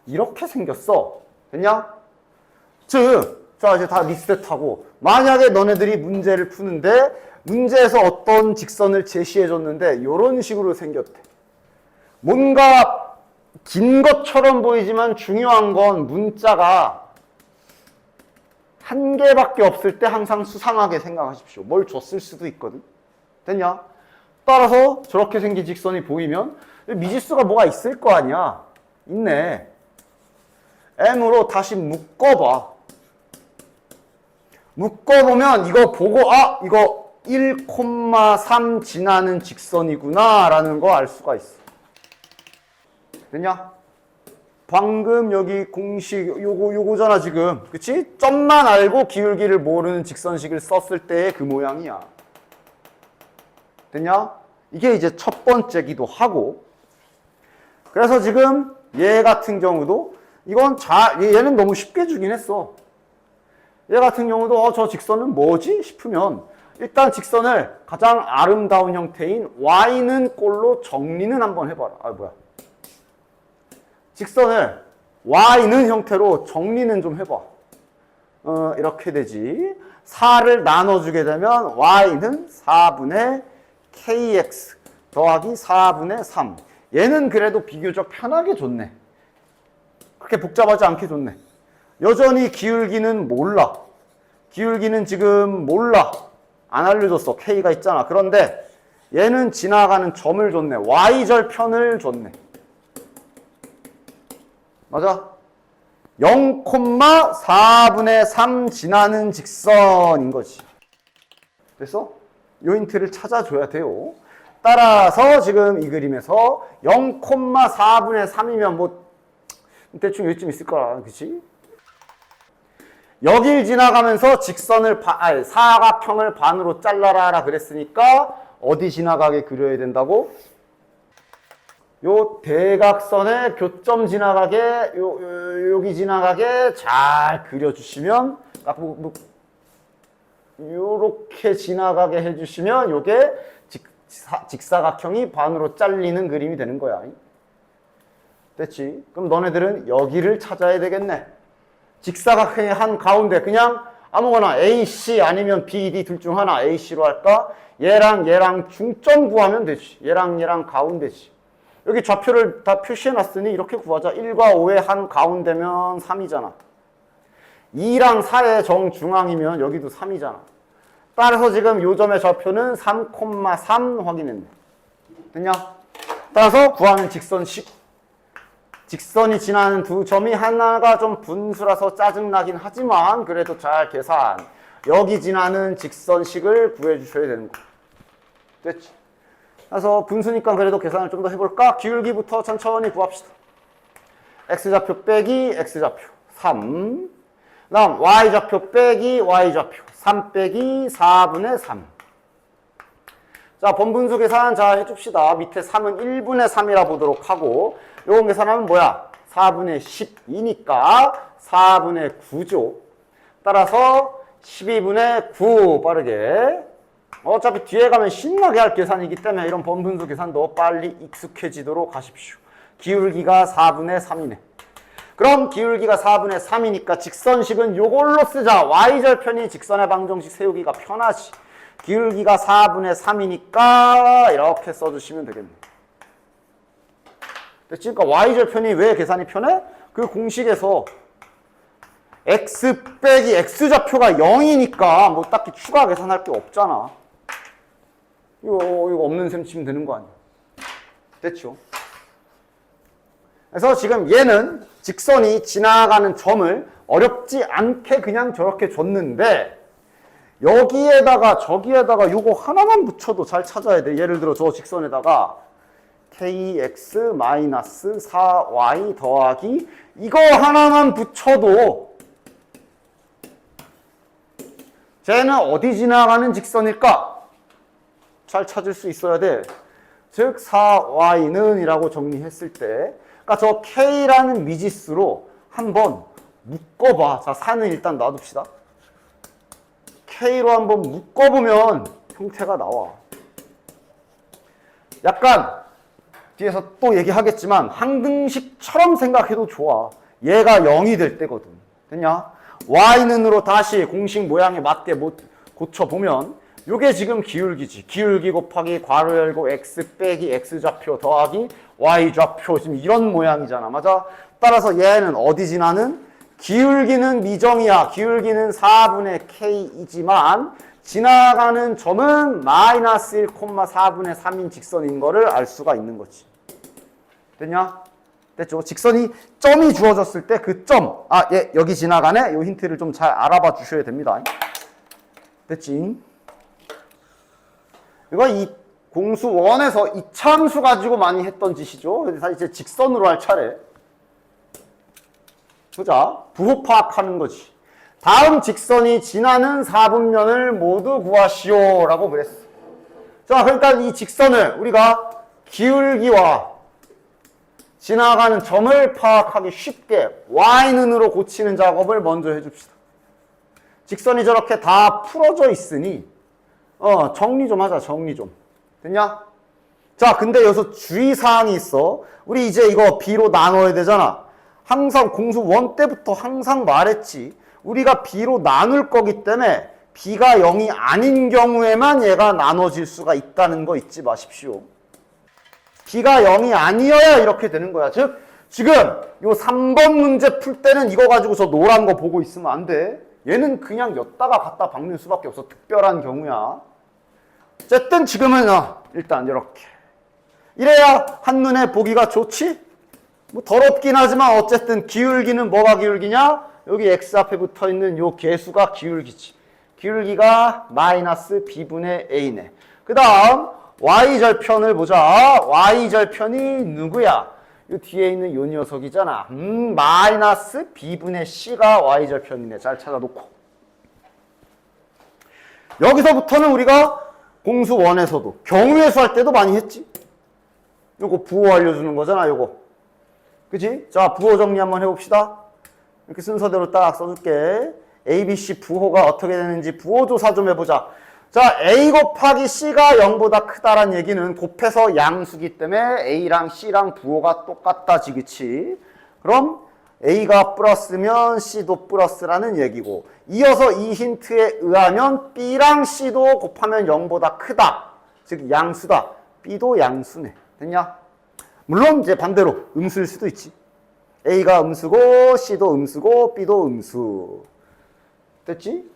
이렇게 생겼어. 됐냐? 즉, 자 이제 다 리셋하고 만약에 너네들이 문제를 푸는데 문제에서 어떤 직선을 제시해 줬는데 이런 식으로 생겼대. 뭔가 긴 것처럼 보이지만 중요한 건 문자가 한 개밖에 없을 때 항상 수상하게 생각하십시오. 뭘 줬을 수도 있거든. 됐냐? 따라서 저렇게 생긴 직선이 보이면 미지수가 뭐가 있을 거 아니야. 있네. m으로 다시 묶어봐. 묶어보면 이거 보고 아 이거 1,3 지나는 직선이구나 라는 거 알 수가 있어. 됐냐? 방금 여기 공식 요거잖아 지금. 그치? 점만 알고 기울기를 모르는 직선식을 썼을 때의 그 모양이야. 됐냐? 이게 이제 첫 번째기도 하고. 그래서 지금 얘 같은 경우도 이건 얘는 너무 쉽게 주긴 했어. 얘 같은 경우도 저 직선은 뭐지? 싶으면 일단 직선을 가장 아름다운 형태인 y는 꼴로 정리는 한번 해봐라. 아 뭐야. 직선을 y는 형태로 정리는 좀 해봐. 이렇게 되지. 4를 나눠주게 되면 y는 4분의 kx 더하기 4분의 3. 얘는 그래도 비교적 편하게 줬네. 그렇게 복잡하지 않게 줬네. 여전히 기울기는 몰라. 기울기는 지금 몰라. 안 알려줬어. k가 있잖아. 그런데 얘는 지나가는 점을 줬네. y절편을 줬네. 맞아? 0,4분의 3 지나는 직선인 거지. 됐어? 요 힌트를 찾아줘야 돼요. 따라서 지금 이 그림에서 0,4분의 3이면 뭐 대충 여기쯤 있을 거라. 그치? 여길 지나가면서 직선을 사각형을 반으로 잘라라 그랬으니까 어디 지나가게 그려야 된다고? 요 대각선의 교점 지나가게 여기 지나가게 잘 그려주시면 요렇게 지나가게 해주시면 요게 직사각형이 반으로 잘리는 그림이 되는 거야. 됐지? 그럼 너네들은 여기를 찾아야 되겠네. 직사각형의 한 가운데 그냥 아무거나 AC 아니면 BD 둘 중 하나 AC로 할까? 얘랑 얘랑 중점 구하면 되지. 얘랑 얘랑 가운데지. 여기 좌표를 다 표시해놨으니 이렇게 구하자. 1과 5의 한 가운데면 3이잖아. 2랑 4의 정중앙이면 여기도 3이잖아. 따라서 지금 요 점의 좌표는 3,3 확인했네. 됐냐? 따라서 구하는 직선식. 직선이 지나는 두 점이 하나가 좀 분수라서 짜증나긴 하지만 그래도 잘 계산. 여기 지나는 직선식을 구해주셔야 되는 거. 됐지? 그래서 분수니까 그래도 계산을 좀 더 해볼까? 기울기부터 천천히 구합시다. x좌표 빼기 x좌표 3. 다음 y좌표 빼기 y좌표 3 빼기 4분의 3. 자, 번분수 계산 자 해줍시다. 밑에 3은 1분의 3이라 보도록 하고 요건 계산하면 뭐야? 4분의 12니까 4분의 9죠. 따라서 12분의 9 빠르게. 어차피 뒤에 가면 신나게 할 계산이기 때문에 이런 번분수 계산도 빨리 익숙해지도록 하십시오. 기울기가 4분의 3이네. 그럼 기울기가 4분의 3이니까 직선식은 요걸로 쓰자. y절편이 직선의 방정식 세우기가 편하지. 기울기가 4분의 3이니까 이렇게 써주시면 되겠네. 됐지? 그러니까 y절편이 왜 계산이 편해? 그 공식에서 x 빼기 x좌표가 0이니까 뭐 딱히 추가 계산할 게 없잖아. 이거 없는 셈 치면 되는 거 아니야. 됐죠? 그래서 지금 얘는 직선이 지나가는 점을 어렵지 않게 그냥 저렇게 줬는데 여기에다가 저기에다가 요거 하나만 붙여도 잘 찾아야 돼. 예를 들어 저 직선에다가 kx-4y 더하기 이거 하나만 붙여도 쟤는 어디 지나가는 직선일까? 잘 찾을 수 있어야 돼. 즉 4y는 이라고 정리했을 때 그러니까 저 k라는 미지수로 한번 묶어봐. 자, 4는 일단 놔둡시다. k로 한번 묶어보면 형태가 나와. 약간 뒤에서 또 얘기하겠지만 항등식처럼 생각해도 좋아. 얘가 0이 될 때거든. 됐냐? y는으로 다시 공식 모양에 맞게 고쳐보면 요게 지금 기울기지. 기울기 곱하기 괄호 열고 x 빼기 x좌표 더하기 y좌표 지금 이런 모양이잖아. 맞아? 따라서 얘는 어디 지나는? 기울기는 미정이야. 기울기는 4분의 k이지만 지나가는 점은 마이너스 1, 4분의 3인 직선인 거를 알 수가 있는 거지. 됐냐? 됐죠? 직선이 점이 주어졌을 때 그 점, 얘 여기 지나가네? 요 힌트를 좀 잘 알아봐 주셔야 됩니다. 됐지? 이거 이 공수 1에서 이차함수 가지고 많이 했던 짓이죠. 그래서 이제 직선으로 할 차례. 보자. 부호 파악하는 거지. 다음 직선이 지나는 사분면을 모두 구하시오 라고 그랬어. 자, 그러니까 이 직선을 우리가 기울기와 지나가는 점을 파악하기 쉽게 y는으로 고치는 작업을 먼저 해줍시다. 직선이 저렇게 다 풀어져 있으니 정리 좀 하자. 정리 좀. 됐냐? 자, 근데 여기서 주의사항이 있어. 우리 이제 이거 b로 나눠야 되잖아. 항상 공수 1 때부터 항상 말했지. 우리가 b로 나눌 거기 때문에 b가 0이 아닌 경우에만 얘가 나눠질 수가 있다는 거 잊지 마십시오. b가 0이 아니어야 이렇게 되는 거야. 즉 지금 요 3번 문제 풀 때는 이거 가지고 저 노란 거 보고 있으면 안 돼. 얘는 그냥 엿다가 갖다 박는 수밖에 없어. 특별한 경우야. 어쨌든 지금은 일단 이렇게. 이래야 한눈에 보기가 좋지? 뭐 더럽긴 하지만 어쨌든 기울기는 뭐가 기울기냐? 여기 x 앞에 붙어있는 요 개수가 기울기지. 기울기가 마이너스 b분의 a네. 그 다음 y절편을 보자. y절편이 누구야? 요 뒤에 있는 요 녀석이잖아. 마이너스 b분의 c가 y절편이네. 잘 찾아놓고. 여기서부터는 우리가 공수 1에서도 경우회수 할 때도 많이 했지. 요거 부호 알려주는 거잖아. 요거. 그치? 자, 부호 정리 한번 해봅시다. 이렇게 순서대로 딱 써줄게. A, B, C 부호가 어떻게 되는지 부호 조사 좀 해보자. 자, A 곱하기 C가 0보다 크다란 얘기는 곱해서 양수기 때문에 A랑 C랑 부호가 똑같다지, 그치? 그럼 A가 플러스면 C도 플러스라는 얘기고, 이어서 이 힌트에 의하면 B랑 C도 곱하면 0보다 크다. 즉 양수다. B도 양수네. 됐냐? 물론 이제 반대로 음수일 수도 있지. A가 음수고 C도 음수고 B도 음수. 됐지?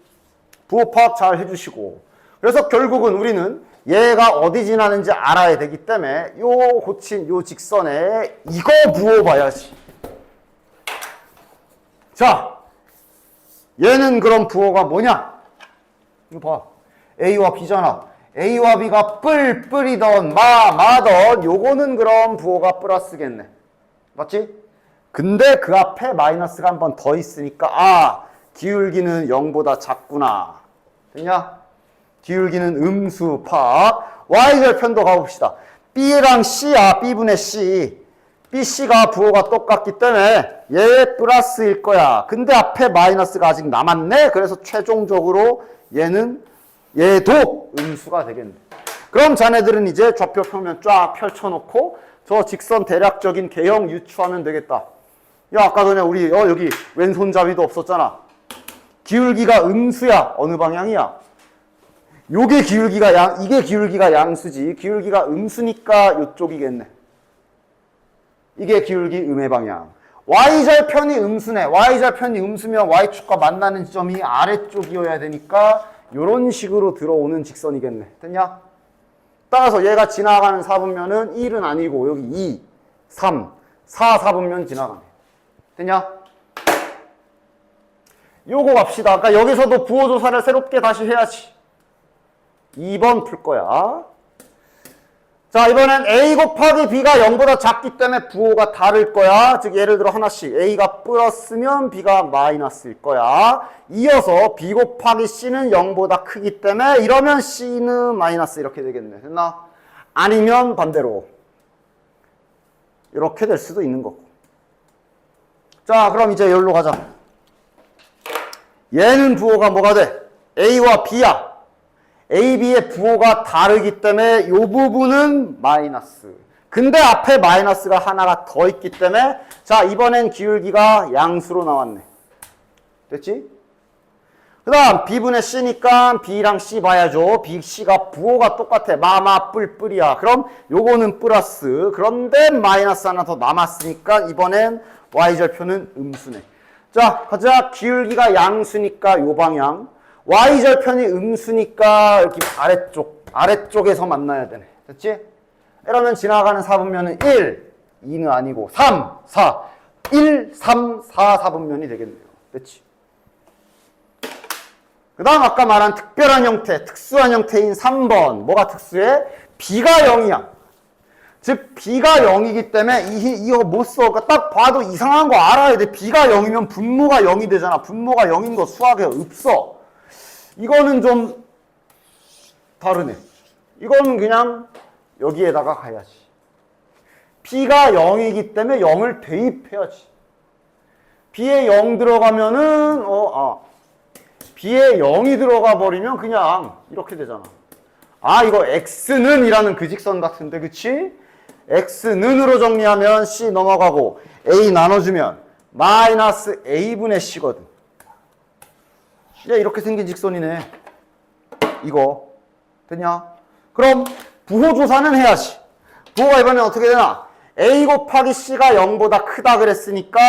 부호 파악 잘 해주시고. 그래서 결국은 우리는 얘가 어디 지나는지 알아야 되기 때문에 요 고친 요 직선에 이거 부호 봐야지. 자, 얘는 그럼 부호가 뭐냐? 이거 봐. A와 B잖아. A와 B가 뿔이던 마던 요거는 그럼 부호가 플러스겠네. 맞지? 근데 그 앞에 마이너스가 한 번 더 있으니까 기울기는 0보다 작구나. 됐냐? 기울기는 음수 파악. y절편도 가봅시다. B랑 C야. B분의 C. BC가 부호가 똑같기 때문에 얘 플러스일 거야. 근데 앞에 마이너스가 아직 남았네. 그래서 최종적으로 얘도 음수가 되겠네. 그럼 자네들은 이제 좌표 평면 쫙 펼쳐놓고 저 직선 대략적인 개형 유추하면 되겠다. 야, 아까 전에 우리 여기 왼손잡이도 없었잖아. 기울기가 음수야. 어느 방향이야? 이게 기울기가 양수지. 기울기가 음수니까 이쪽이겠네. 이게 기울기 음의 방향. y절편이 음수네. y절편이 음수면 y축과 만나는 지점이 아래쪽이어야 되니까 이런 식으로 들어오는 직선이겠네. 됐냐? 따라서 얘가 지나가는 사분면은 1은 아니고 여기 2, 3, 4 사분면 지나가네. 됐냐? 요거 갑시다. 그러니까 여기서도 부호 조사를 새롭게 다시 해야지. 2번 풀 거야. 자, 이번엔 A 곱하기 B가 0보다 작기 때문에 부호가 다를 거야. 즉 예를 들어 하나씩 A가 플러스면 B가 마이너스일 거야. 이어서 B 곱하기 C는 0보다 크기 때문에 이러면 C는 마이너스 이렇게 되겠네. 됐나? 아니면 반대로 이렇게 될 수도 있는 거고. 자, 그럼 이제 여기로 가자. 얘는 부호가 뭐가 돼? A와 B야. A, B의 부호가 다르기 때문에 이 부분은 마이너스. 근데 앞에 마이너스가 하나가 더 있기 때문에 자, 이번엔 기울기가 양수로 나왔네. 됐지? 그 다음 B분의 C니까 B랑 C 봐야죠. B, C가 부호가 똑같아. 마마 뿔뿔이야. 그럼 요거는 플러스. 그런데 마이너스 하나 더 남았으니까 이번엔 Y절편은 음수네. 자, 가자. 기울기가 양수니까 요 방향. Y절편이 음수니까 이렇게 아래쪽에서 만나야 되네. 됐지? 이러면 지나가는 4분면은 1, 2는 아니고 3, 4, 1, 3, 4, 4분면이 되겠네요. 됐지? 그 다음 아까 말한 특별한 형태, 특수한 형태인 3번. 뭐가 특수해? B가 0이야. 즉 B가 0이기 때문에 이거 못 써. 그러니까 딱 봐도 이상한 거 알아야 돼. B가 0이면 분모가 0이 되잖아. 분모가 0인 거 수학에 없어. 이거는 좀 다르네. 이거는 그냥 여기에다가 가야지. B가 0이기 때문에 0을 대입해야지. B에 0 들어가면은 B에 0이 들어가 버리면 그냥 이렇게 되잖아. 아, 이거 X는 이라는 그 직선 같은데, 그치? X는으로 정리하면 C 넘어가고 A 나눠주면 마이너스 A분의 C거든. 야, 이렇게 생긴 직선이네. 이거. 됐냐? 그럼 부호조사는 해야지. 부호가 이번엔 어떻게 되나? A 곱하기 C가 0보다 크다 그랬으니까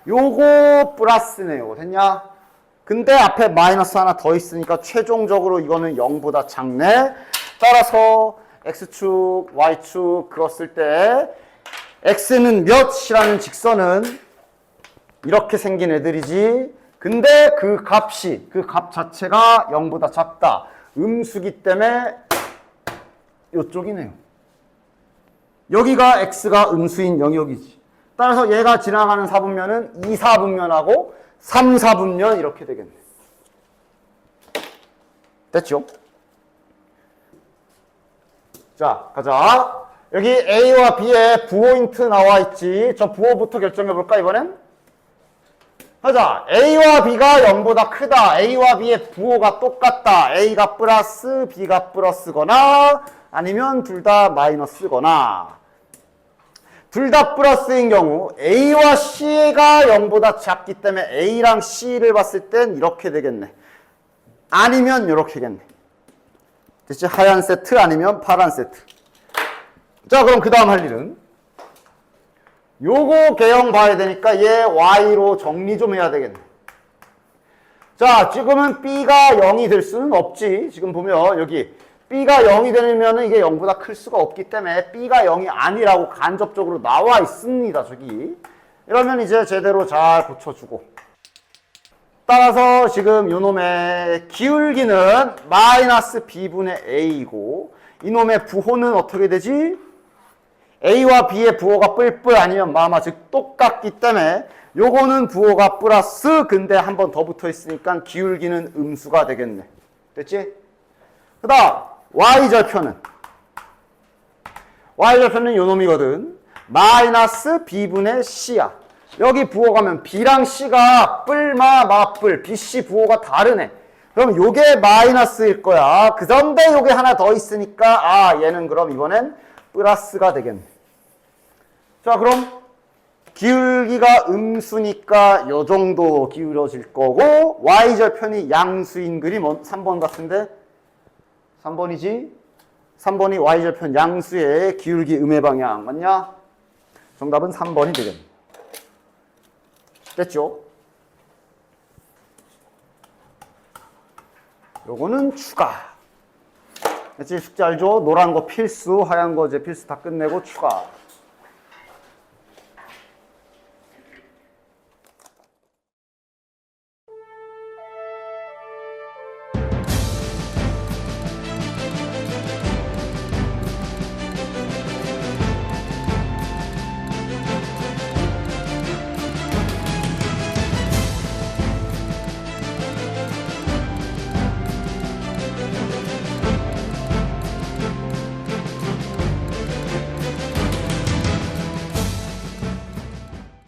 요거 플러스네요. 됐냐? 근데 앞에 마이너스 하나 더 있으니까 최종적으로 이거는 0보다 작네. 따라서 X축, Y축 그었을 때 X는 몇이라는 직선은 이렇게 생긴 애들이지. 근데 그 값 자체가 0보다 작다. 음수기 때문에 이쪽이네요. 여기가 X가 음수인 영역이지. 따라서 얘가 지나가는 4분면은 2, 4분면하고 3, 4분면 이렇게 되겠네. 됐죠? 자, 가자. 여기 A와 B에 부호인트 나와 있지. 저 부호부터 결정해 볼까, 이번엔? 가자. A와 B가 0보다 크다. A와 B의 부호가 똑같다. A가 플러스, B가 플러스거나 아니면 둘 다 마이너스거나. 둘 다 플러스인 경우 A와 C가 0보다 작기 때문에 A랑 C를 봤을 땐 이렇게 되겠네. 아니면 이렇게겠네. 됐지? 하얀 세트 아니면 파란 세트. 자, 그럼 그 다음 할 일은 요거 개형 봐야 되니까 얘 Y로 정리 좀 해야 되겠네. 자, 지금은 B가 0이 될 수는 없지. 지금 보면 여기 B가 0이 되면 이게 0보다 클 수가 없기 때문에 B가 0이 아니라고 간접적으로 나와 있습니다. 저기. 이러면 이제 제대로 잘 고쳐주고. 따라서 지금 요놈의 기울기는 마이너스 B분의 A이고 이놈의 부호는 어떻게 되지? A와 B의 부호가 뿔뿔 아니면 마마 즉 똑같기 때문에 요거는 부호가 플러스 근데 한 번 더 붙어 있으니까 기울기는 음수가 되겠네. 됐지? 그 다음 Y절편은 요놈이거든. 마이너스 B분의 C야. 여기 부호 가면 B랑 C가 뿔마 마뿔 BC 부호가 다르네. 그럼 요게 마이너스일 거야. 그런데 요게 하나 더 있으니까 얘는 그럼 이번엔 플러스가 되겠네. 자, 그럼 기울기가 음수니까 요 정도 기울어질 거고 Y절편이 양수인 그림 3번 같은데 3번이지? 3번이 Y절편 양수의 기울기 음의 방향 맞냐? 정답은 3번이 되겠네. 됐죠? 요거는 추가. 됐지? 숙제 알죠? 노란 거 필수, 하얀 거 이제 필수 다 끝내고 추가.